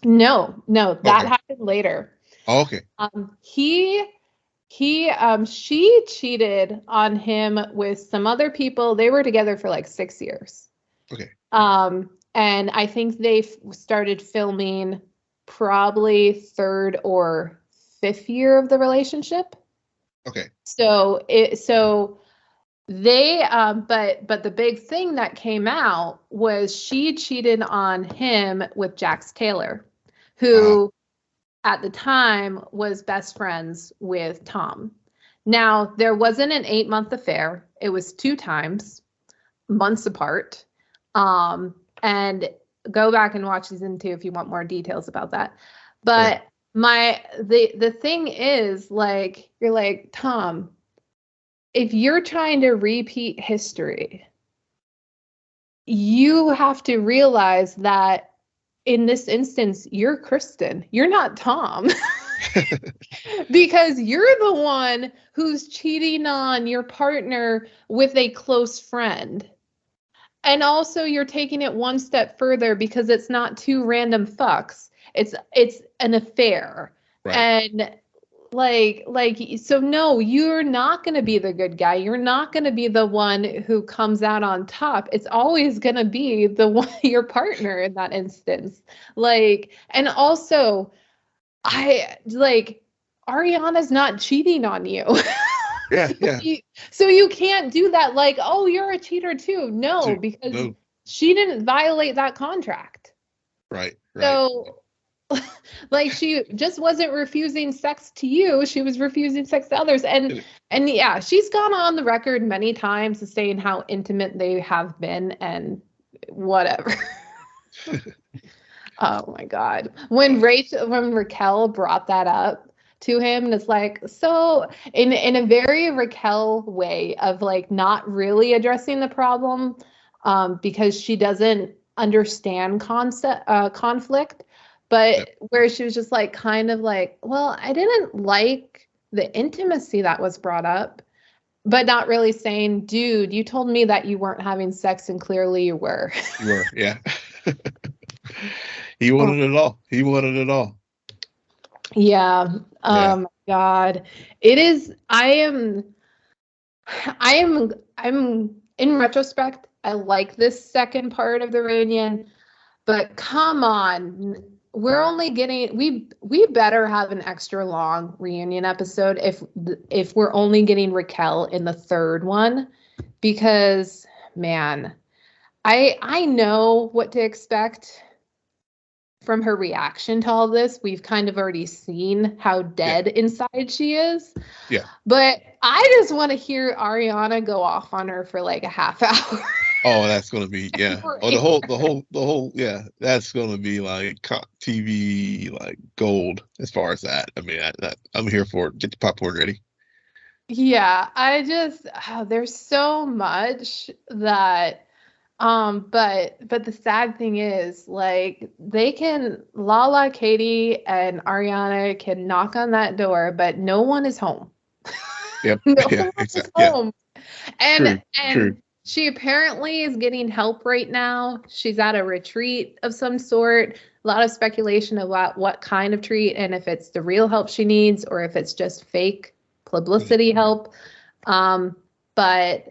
No, that happened later. Oh, okay. She cheated on him with some other people. They were together for like 6 years. Okay. And I think they started filming probably 3rd or 5th year of the relationship. Okay. So they, but the big thing that came out was she cheated on him with Jax Taylor, who at the time was best friends with Tom. Now, there wasn't an 8-month affair. It was 2 times, months apart. And go back and watch season 2 if you want more details about that. But the thing is, like, you're like, Tom, if you're trying to repeat history, you have to realize that in this instance, you're Kristen. You're not Tom. Because you're the one who's cheating on your partner with a close friend. And also you're taking it one step further because it's not 2 random fucks. It's an affair. Right. And so no, you're not going to be the good guy. You're not going to be the one who comes out on top. It's always going to be the one, your partner in that instance. Like, and also Ariana's not cheating on you. Yeah. So you can't do that. Like, oh, you're a cheater too. No, because she didn't violate that contract. Right. So, like, she just wasn't refusing sex to you. She was refusing sex to others. And yeah, she's gone on the record many times as saying how intimate they have been and whatever. Oh my God. When Raquel brought that up to him, and it's like, so in a very Raquel way of like not really addressing the problem, because she doesn't understand conflict, but where she was just like, kind of like, well, I didn't like the intimacy that was brought up, but not really saying, dude, you told me that you weren't having sex and clearly you were. You were, yeah. He wanted it all. He wanted it all. Yeah. Oh my God. It is. I am in retrospect, I like this second part of the reunion, but come on. We're only getting, we better have an extra long reunion episode if we're only getting Raquel in the third one, because man, I know what to expect from her reaction to all this. We've kind of already seen how dead inside she is. Yeah. But I just want to hear Ariana go off on her for like a half hour. Oh, that's going to be, yeah. Oh, the whole, yeah. That's going to be like TV, like gold as far as that. I mean, I'm here for it. Get the popcorn ready. Yeah, I just, there's so much that, but the sad thing is, like, Lala, Katie, and Ariana can knock on that door, but no one is home. Yep. No yeah, one exactly. is home. And True. She apparently is getting help right now. She's at a retreat of some sort. A lot of speculation about what kind of treat and if it's the real help she needs or if it's just fake publicity help. But I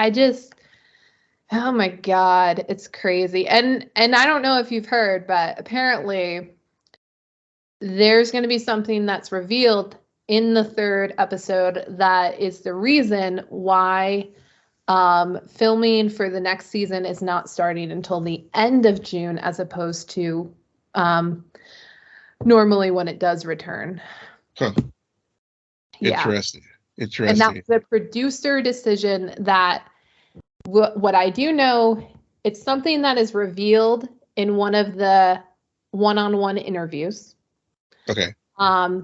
just, oh my God, it's crazy. And I don't know if you've heard, but apparently there's going to be something that's revealed in the third episode that is the reason why filming for the next season is not starting until the end of June, as opposed to normally when it does return. Huh. Yeah. Interesting. And that's the producer decision. That what I do know, it's something that is revealed in one of the one-on-one interviews. Okay.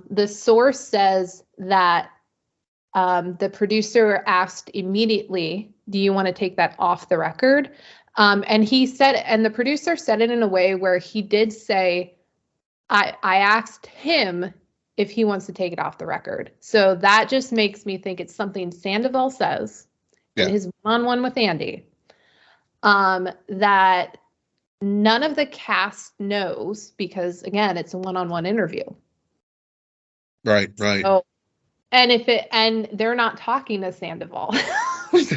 The source says that the producer asked immediately, do you want to take that off the record? And the producer said it in a way where he did say, I asked him if he wants to take it off the record. So that just makes me think it's something Sandoval says in his one-on-one with Andy, that none of the cast knows, because again, it's a one-on-one interview. Right. So, and they're not talking to Sandoval. And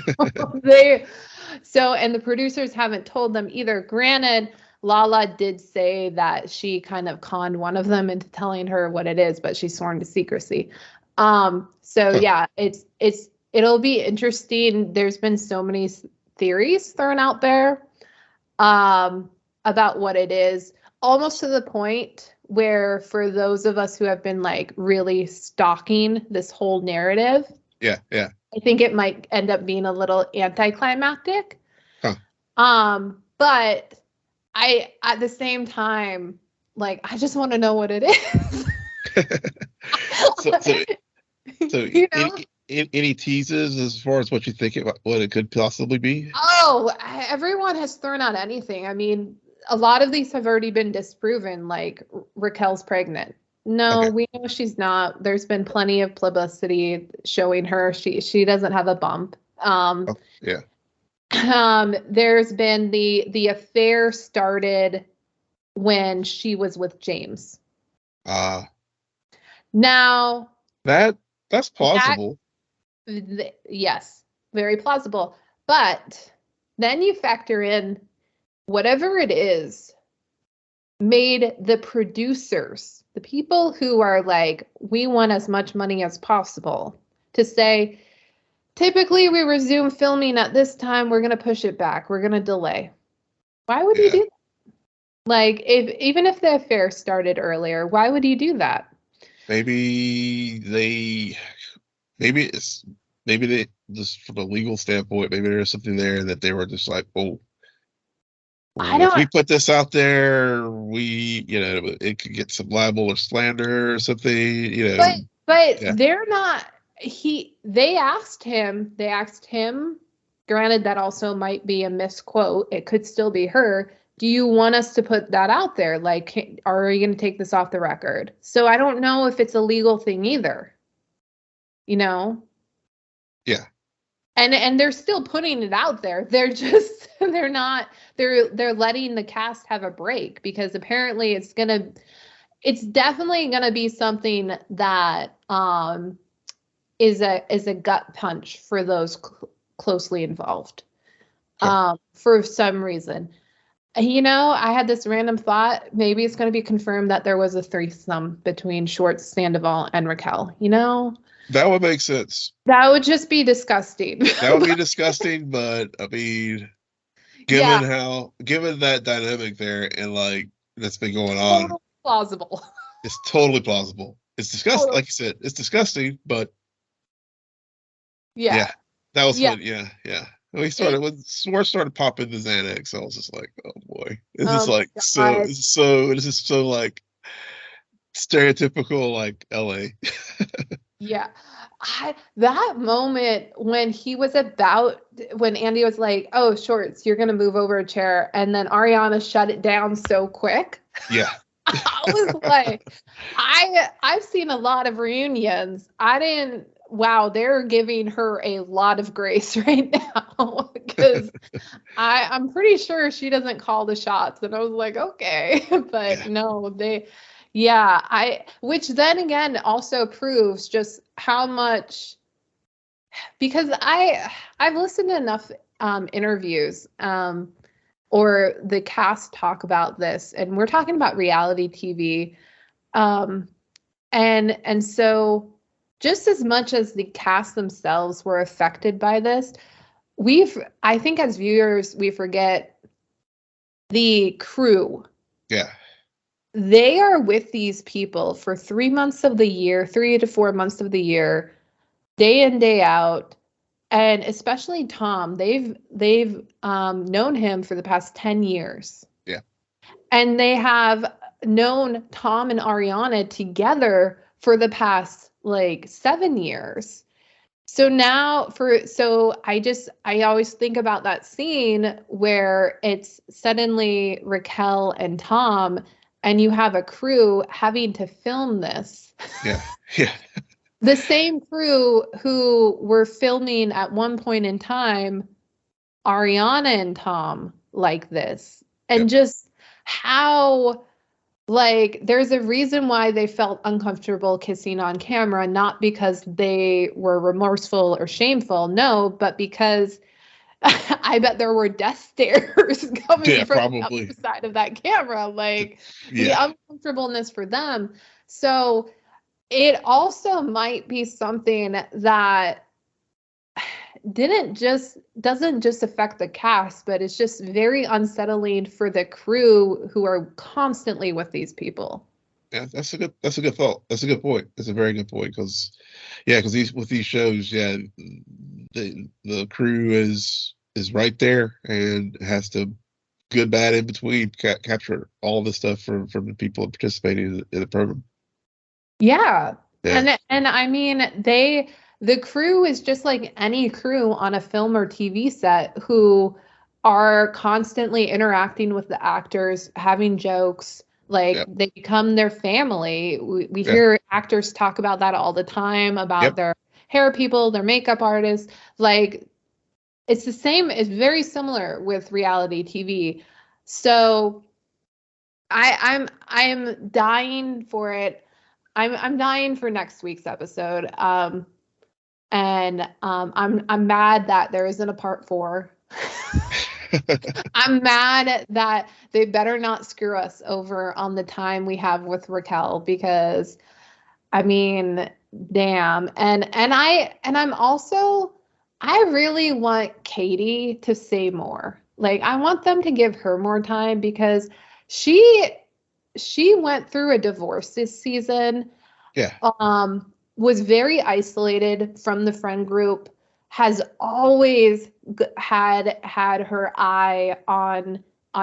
the producers haven't told them either. Granted, Lala did say that she kind of conned one of them into telling her what it is, but she's sworn to secrecy. Yeah, it'll be interesting. There's been so many theories thrown out there about what it is. almost to the point where for those of us who have been like really stalking this whole narrative, Yeah. I think it might end up being a little anticlimactic. Huh. But I, at the same time, like, I just want to know what it is. so You know? any teases as far as what you think what it could possibly be? Oh, everyone has thrown out anything. I mean, a lot of these have already been disproven, like Raquel's pregnant. No, Okay. we know she's not. There's been plenty of publicity showing her she doesn't have a bump. Oh, yeah. There's been the affair started when she was with James. Now That's plausible. yes, very plausible. But then you factor in whatever it is made the producers, the people who are like, we want as much money as possible, to say, typically we resume filming at this time, we're going to push it back, we're going to delay. Why would you do that? Like, even if the affair started earlier, why would you do that? Maybe they just from a legal standpoint, maybe there's something there that they were just like, oh, if we put this out there, it could get some libel or slander or something, But yeah. they're not. They asked him. Granted, that also might be a misquote. It could still be her. Do you want us to put that out there? Like, are you going to take this off the record? So I don't know if it's a legal thing either. Yeah. And they're still putting it out there. They're letting the cast have a break, because apparently it's definitely gonna be something that is a gut punch for those closely involved. For some reason. I had this random thought, maybe it's going to be confirmed that there was a threesome between Schwartz, Sandoval, and Raquel. That would make sense. That would just be disgusting. That would be disgusting, but I mean, given that dynamic there and like that's been going on, totally plausible. It's totally plausible. It's disgusting, totally. Like you said, it's disgusting, but yeah, that was fun. Yeah. When Schwartz started popping the Xanax, I was just like, oh boy, this is so like stereotypical like LA. Yeah. That moment when Andy was like, oh, Schwartz, you're going to move over a chair. And then Ariana shut it down so quick. Yeah. I was like, I've seen a lot of reunions. They're giving her a lot of grace right now, because I'm pretty sure she doesn't call the shots. And I was like, okay, but no, which then again also proves just how much, because I've listened to enough interviews or the cast talk about this, and we're talking about reality TV, and so just as much as the cast themselves were affected by this, I think as viewers we forget the crew. Yeah. They are with these people for 3 months of the year, 3 to 4 months of the year, day in, day out. And especially Tom, they've known him for the past 10 years. Yeah. And they have known Tom and Ariana together for the past like 7 years. So now I always think about that scene where it's suddenly Raquel and Tom, and you have a crew having to film this. Yeah. The same crew who were filming at one point in time Ariana and Tom like this. And just how, like, there's a reason why they felt uncomfortable kissing on camera, not because they were remorseful or shameful, no, but because I bet there were death stares coming from the other side of that camera, like the uncomfortableness for them. So it also might be something that doesn't just affect the cast, but it's just very unsettling for the crew who are constantly with these people. Yeah, that's a good thought. That's a good point. That's a very good point because these shows, the crew is right there and has to good bad in between capture all the stuff from the people participating in the program. Yeah. Yeah. And I mean, the crew is just like any crew on a film or TV set who are constantly interacting with the actors, having jokes, like they become their family. We hear actors talk about that all the time, about their hair people, their makeup artists. Like, it's the same, it's very similar with reality TV. So I'm dying for it. I'm dying for next week's episode. And I'm mad that there isn't a part 4. I'm mad that they better not screw us over on the time we have with Raquel, because I mean, damn. And I'm also, I really want Katie to say more. Like, I want them to give her more time because she went through a divorce this season. Yeah. Was very isolated from the friend group, has always had her eye on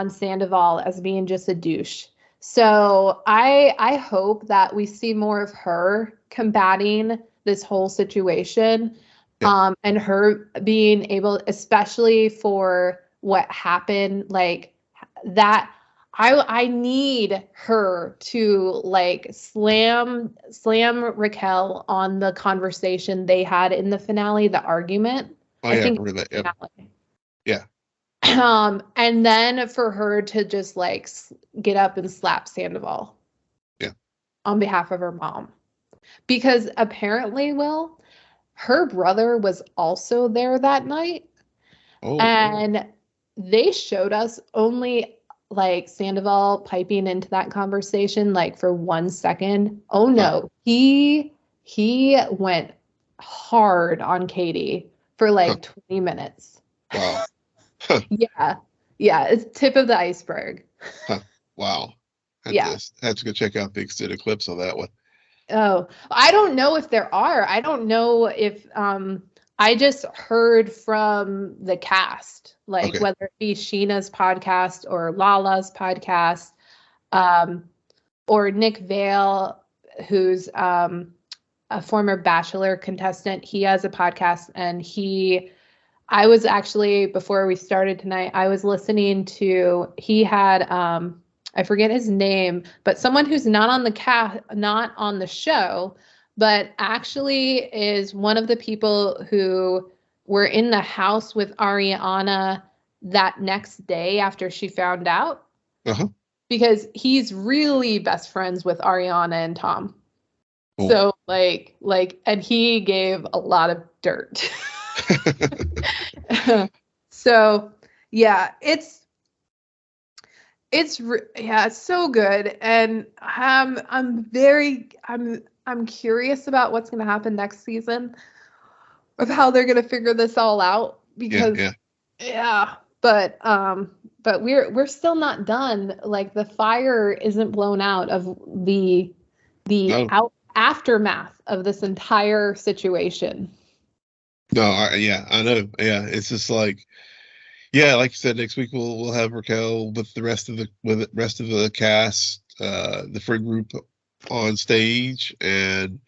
Sandoval as being just a douche. So I hope that we see more of her combating this whole situation, and her being able, especially for what happened, like that. I need her to like slam Raquel on the conversation they had in the finale, the argument. Oh, I think remember that. Yeah. And then for her to just like get up and slap Sandoval. Yeah. On behalf of her mom. Because apparently, Will, her brother was also there that night. And they showed us only like Sandoval piping into that conversation like for 1 second. Oh no, he went hard on Katie for like 20 minutes. Wow. Yeah, it's tip of the iceberg. Wow. I have to go check out the extended clips of that one. Oh, I don't know if there are. I don't know if I just heard from the cast, like whether it be Sheena's podcast or Lala's podcast, or Nick Vale, who's a former Bachelor contestant. He has a podcast, and I was actually, before we started tonight, I was listening to, he had, I forget his name, but someone who's not on the show, but actually is one of the people who were in the house with Ariana that next day after she found out. Because he's really best friends with Ariana and Tom. Cool. So like, and he gave a lot of dirt. So yeah, it's so good. And I'm curious about what's going to happen next season, of how they're going to figure this all out, because but we're still not done. Like, the fire isn't blown out of the aftermath of this entire situation. No, I know. Yeah, it's just like, like you said, next week we'll have Raquel with the rest of the cast, the friend group on stage, and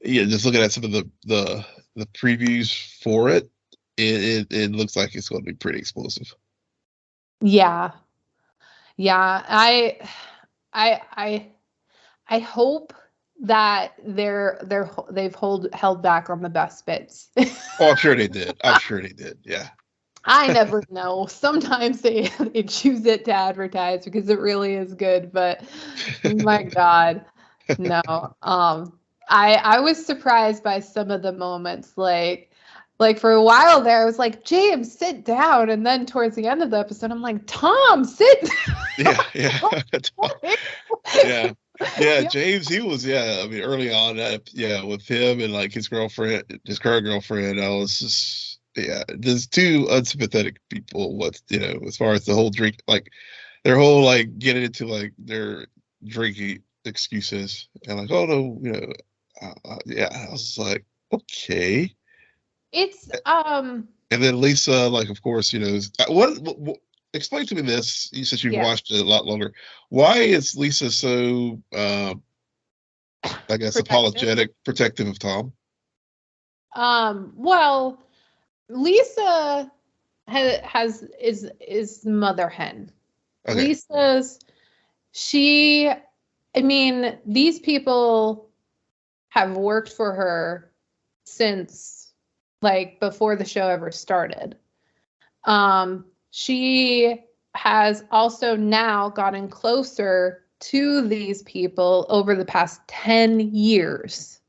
just looking at some of the previews for it, it looks like it's going to be pretty explosive. Yeah. I hope that they've held back on the best bits. Oh, I'm sure they did. Yeah. I never know. Sometimes they choose it to advertise because it really is good, but my God, no. I was surprised by some of the moments, like for a while there, I was like, James, sit down. And then towards the end of the episode, I'm like, Tom, sit down. Yeah. James, he was, I mean, early on, with him and like his current girlfriend, I was just, Yeah, there's two unsympathetic people. What as far as the whole drink, like their whole like getting into like their drinking excuses and like, oh no, yeah. I was like, okay. It's And then Lisa, like, of course, what explain to me this. You said you've yeah, watched it a lot longer. Why is Lisa so, I guess, protective. apologetic, protective of Tom? Well, Lisa is mother hen. Okay, She, I mean, these people have worked for her since like before the show ever started. She has also now gotten closer to these people over the past 10 years.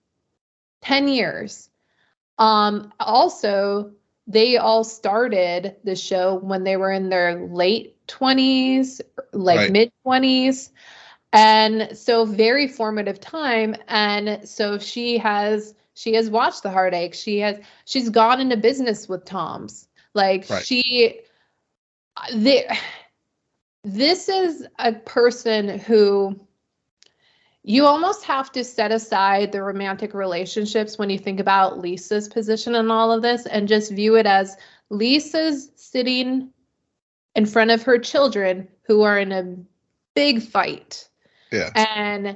10 years. Also, they all started the show when they were in their late 20s, like right. mid 20s. And so very formative time. And so she has watched the heartache. She's gone into business with Tom's. Like Right. this is a person who you almost have to set aside the romantic relationships when you think about Lisa's position in all of this and just view it as Lisa's sitting in front of her children who are in a big fight. Yeah.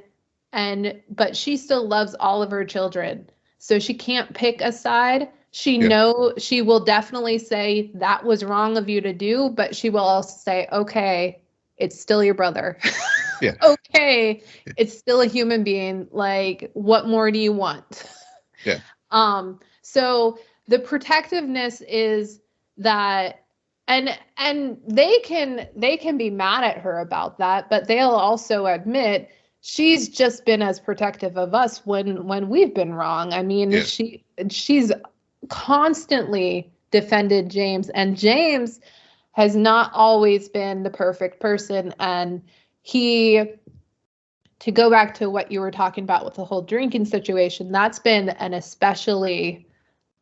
But she still loves all of her children. So she can't pick a side. She will definitely say that was wrong of you to do, but she will also say, okay, it's still your brother. Yeah. Okay, it's still a human being. Like, what more do you want? Yeah. So the protectiveness is that, and they can be mad at her about that, but they'll also admit she's just been as protective of us when we've been wrong. I mean, Yeah. she's constantly defended James, and James has not always been the perfect person. And to go back to what you were talking about with the whole drinking situation, that's been an especially,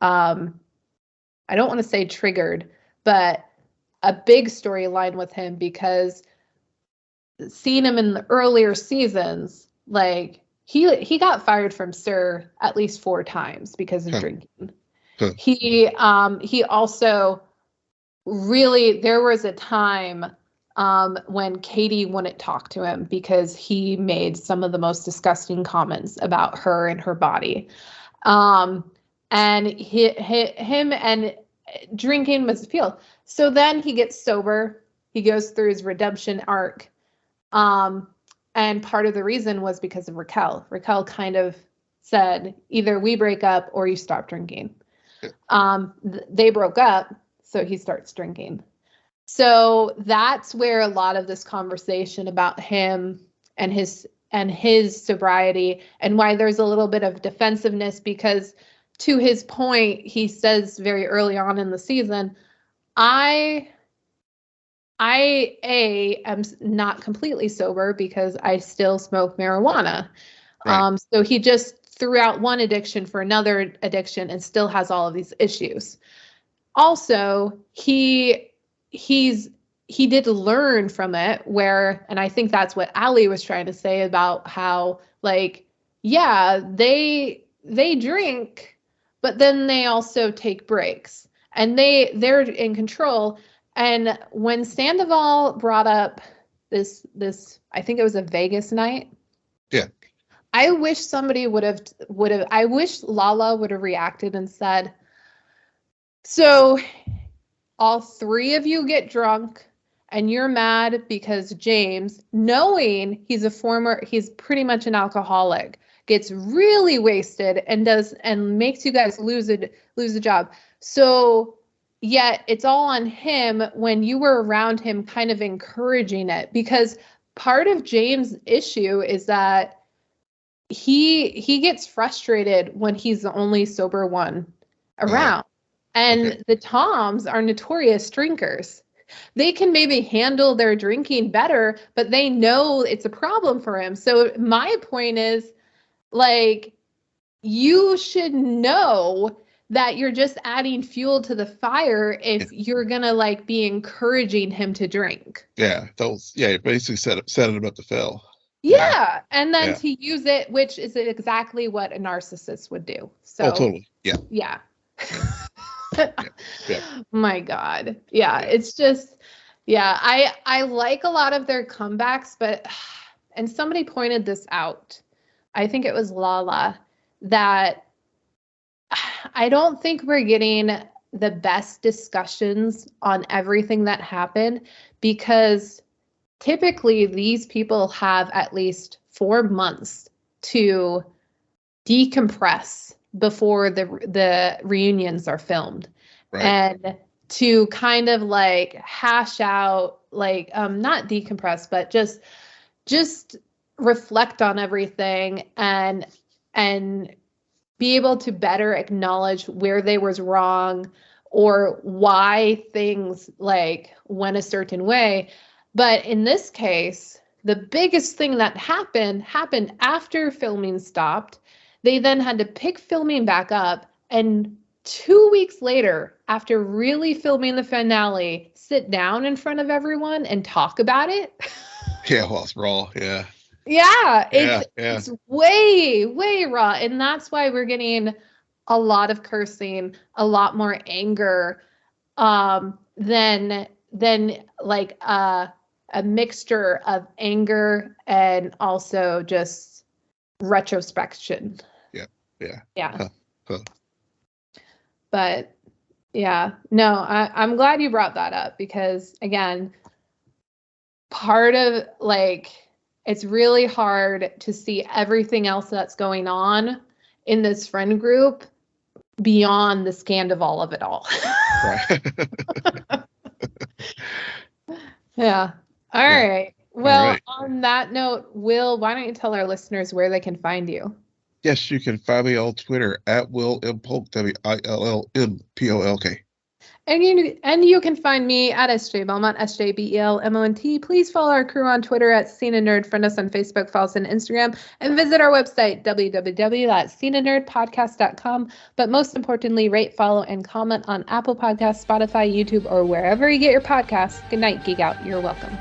I don't want to say triggered, but a big storyline with him, because seeing him in the earlier seasons, like he got fired from SUR at least 4 times because of drinking. He also really, there was a time when Katie wouldn't talk to him because he made some of the most disgusting comments about her and her body. And him and drinking was appeal. So then he gets sober. He goes through his redemption arc. And part of the reason was because of Raquel. Raquel kind of said, either we break up or you stop drinking. They broke up, so he starts drinking. So that's where a lot of this conversation about him and his sobriety, and why there's a little bit of defensiveness, because to his point, he says very early on in the season, I am not completely sober because I still smoke marijuana. Right. So he just threw out one addiction for another addiction and still has all of these issues. Also, he did learn from it, and I think that's what Ali was trying to say about how, like, yeah, they drink, but then they also take breaks, and they're in control. And when Sandoval brought up this, I think it was a Vegas night. Yeah. I wish somebody would have, I wish Lala would have reacted and said, so all 3 of you get drunk and you're mad because James, knowing he's pretty much an alcoholic, gets really wasted and makes you guys lose a job. So yet it's all on him when you were around him kind of encouraging it, because part of James' issue is that he gets frustrated when he's the only sober one around. And the Toms are notorious drinkers. They can maybe handle their drinking better, but they know it's a problem for him. So my point is, like, you should know that you're just adding fuel to the fire if you're gonna like be encouraging him to drink. Yeah, basically set it up to fail. Yeah, and then to use it, which is exactly what a narcissist would do. So, totally. Yeah. Yeah. My God. Yeah, it's just, I like a lot of their comebacks, but, and somebody pointed this out, I think it was Lala, that I don't think we're getting the best discussions on everything that happened, because typically these people have at least 4 months to decompress before the reunions are filmed. Right. And to kind of like hash out, like not decompress, but just reflect on everything and be able to better acknowledge where they was wrong or why things like went a certain way. But in this case, the biggest thing that happened after filming stopped. They then had to pick filming back up, and 2 weeks later, after really filming the finale, sit down in front of everyone and talk about it. Yeah, well, it's raw. Yeah. Yeah, it's way, way raw. And that's why we're getting a lot of cursing, a lot more anger, than like a mixture of anger and also just retrospection. Yeah. But no, I'm glad you brought that up, because again, part of like, it's really hard to see everything else that's going on in this friend group beyond the scandal of it all. Right. Yeah. All right. Well, on that note, Will, why don't you tell our listeners where they can find you? Yes, you can find me on Twitter at Will M. Polk, WILLMPOLK. And you can find me at SJ Belmont, SJBELMONT. Please follow our crew on Twitter at SNN, friend us on Facebook, follow us on Instagram, and visit our website, www.snnnerdpodcast.com. But most importantly, rate, follow, and comment on Apple Podcasts, Spotify, YouTube, or wherever you get your podcasts. Good night, Geek Out. You're welcome.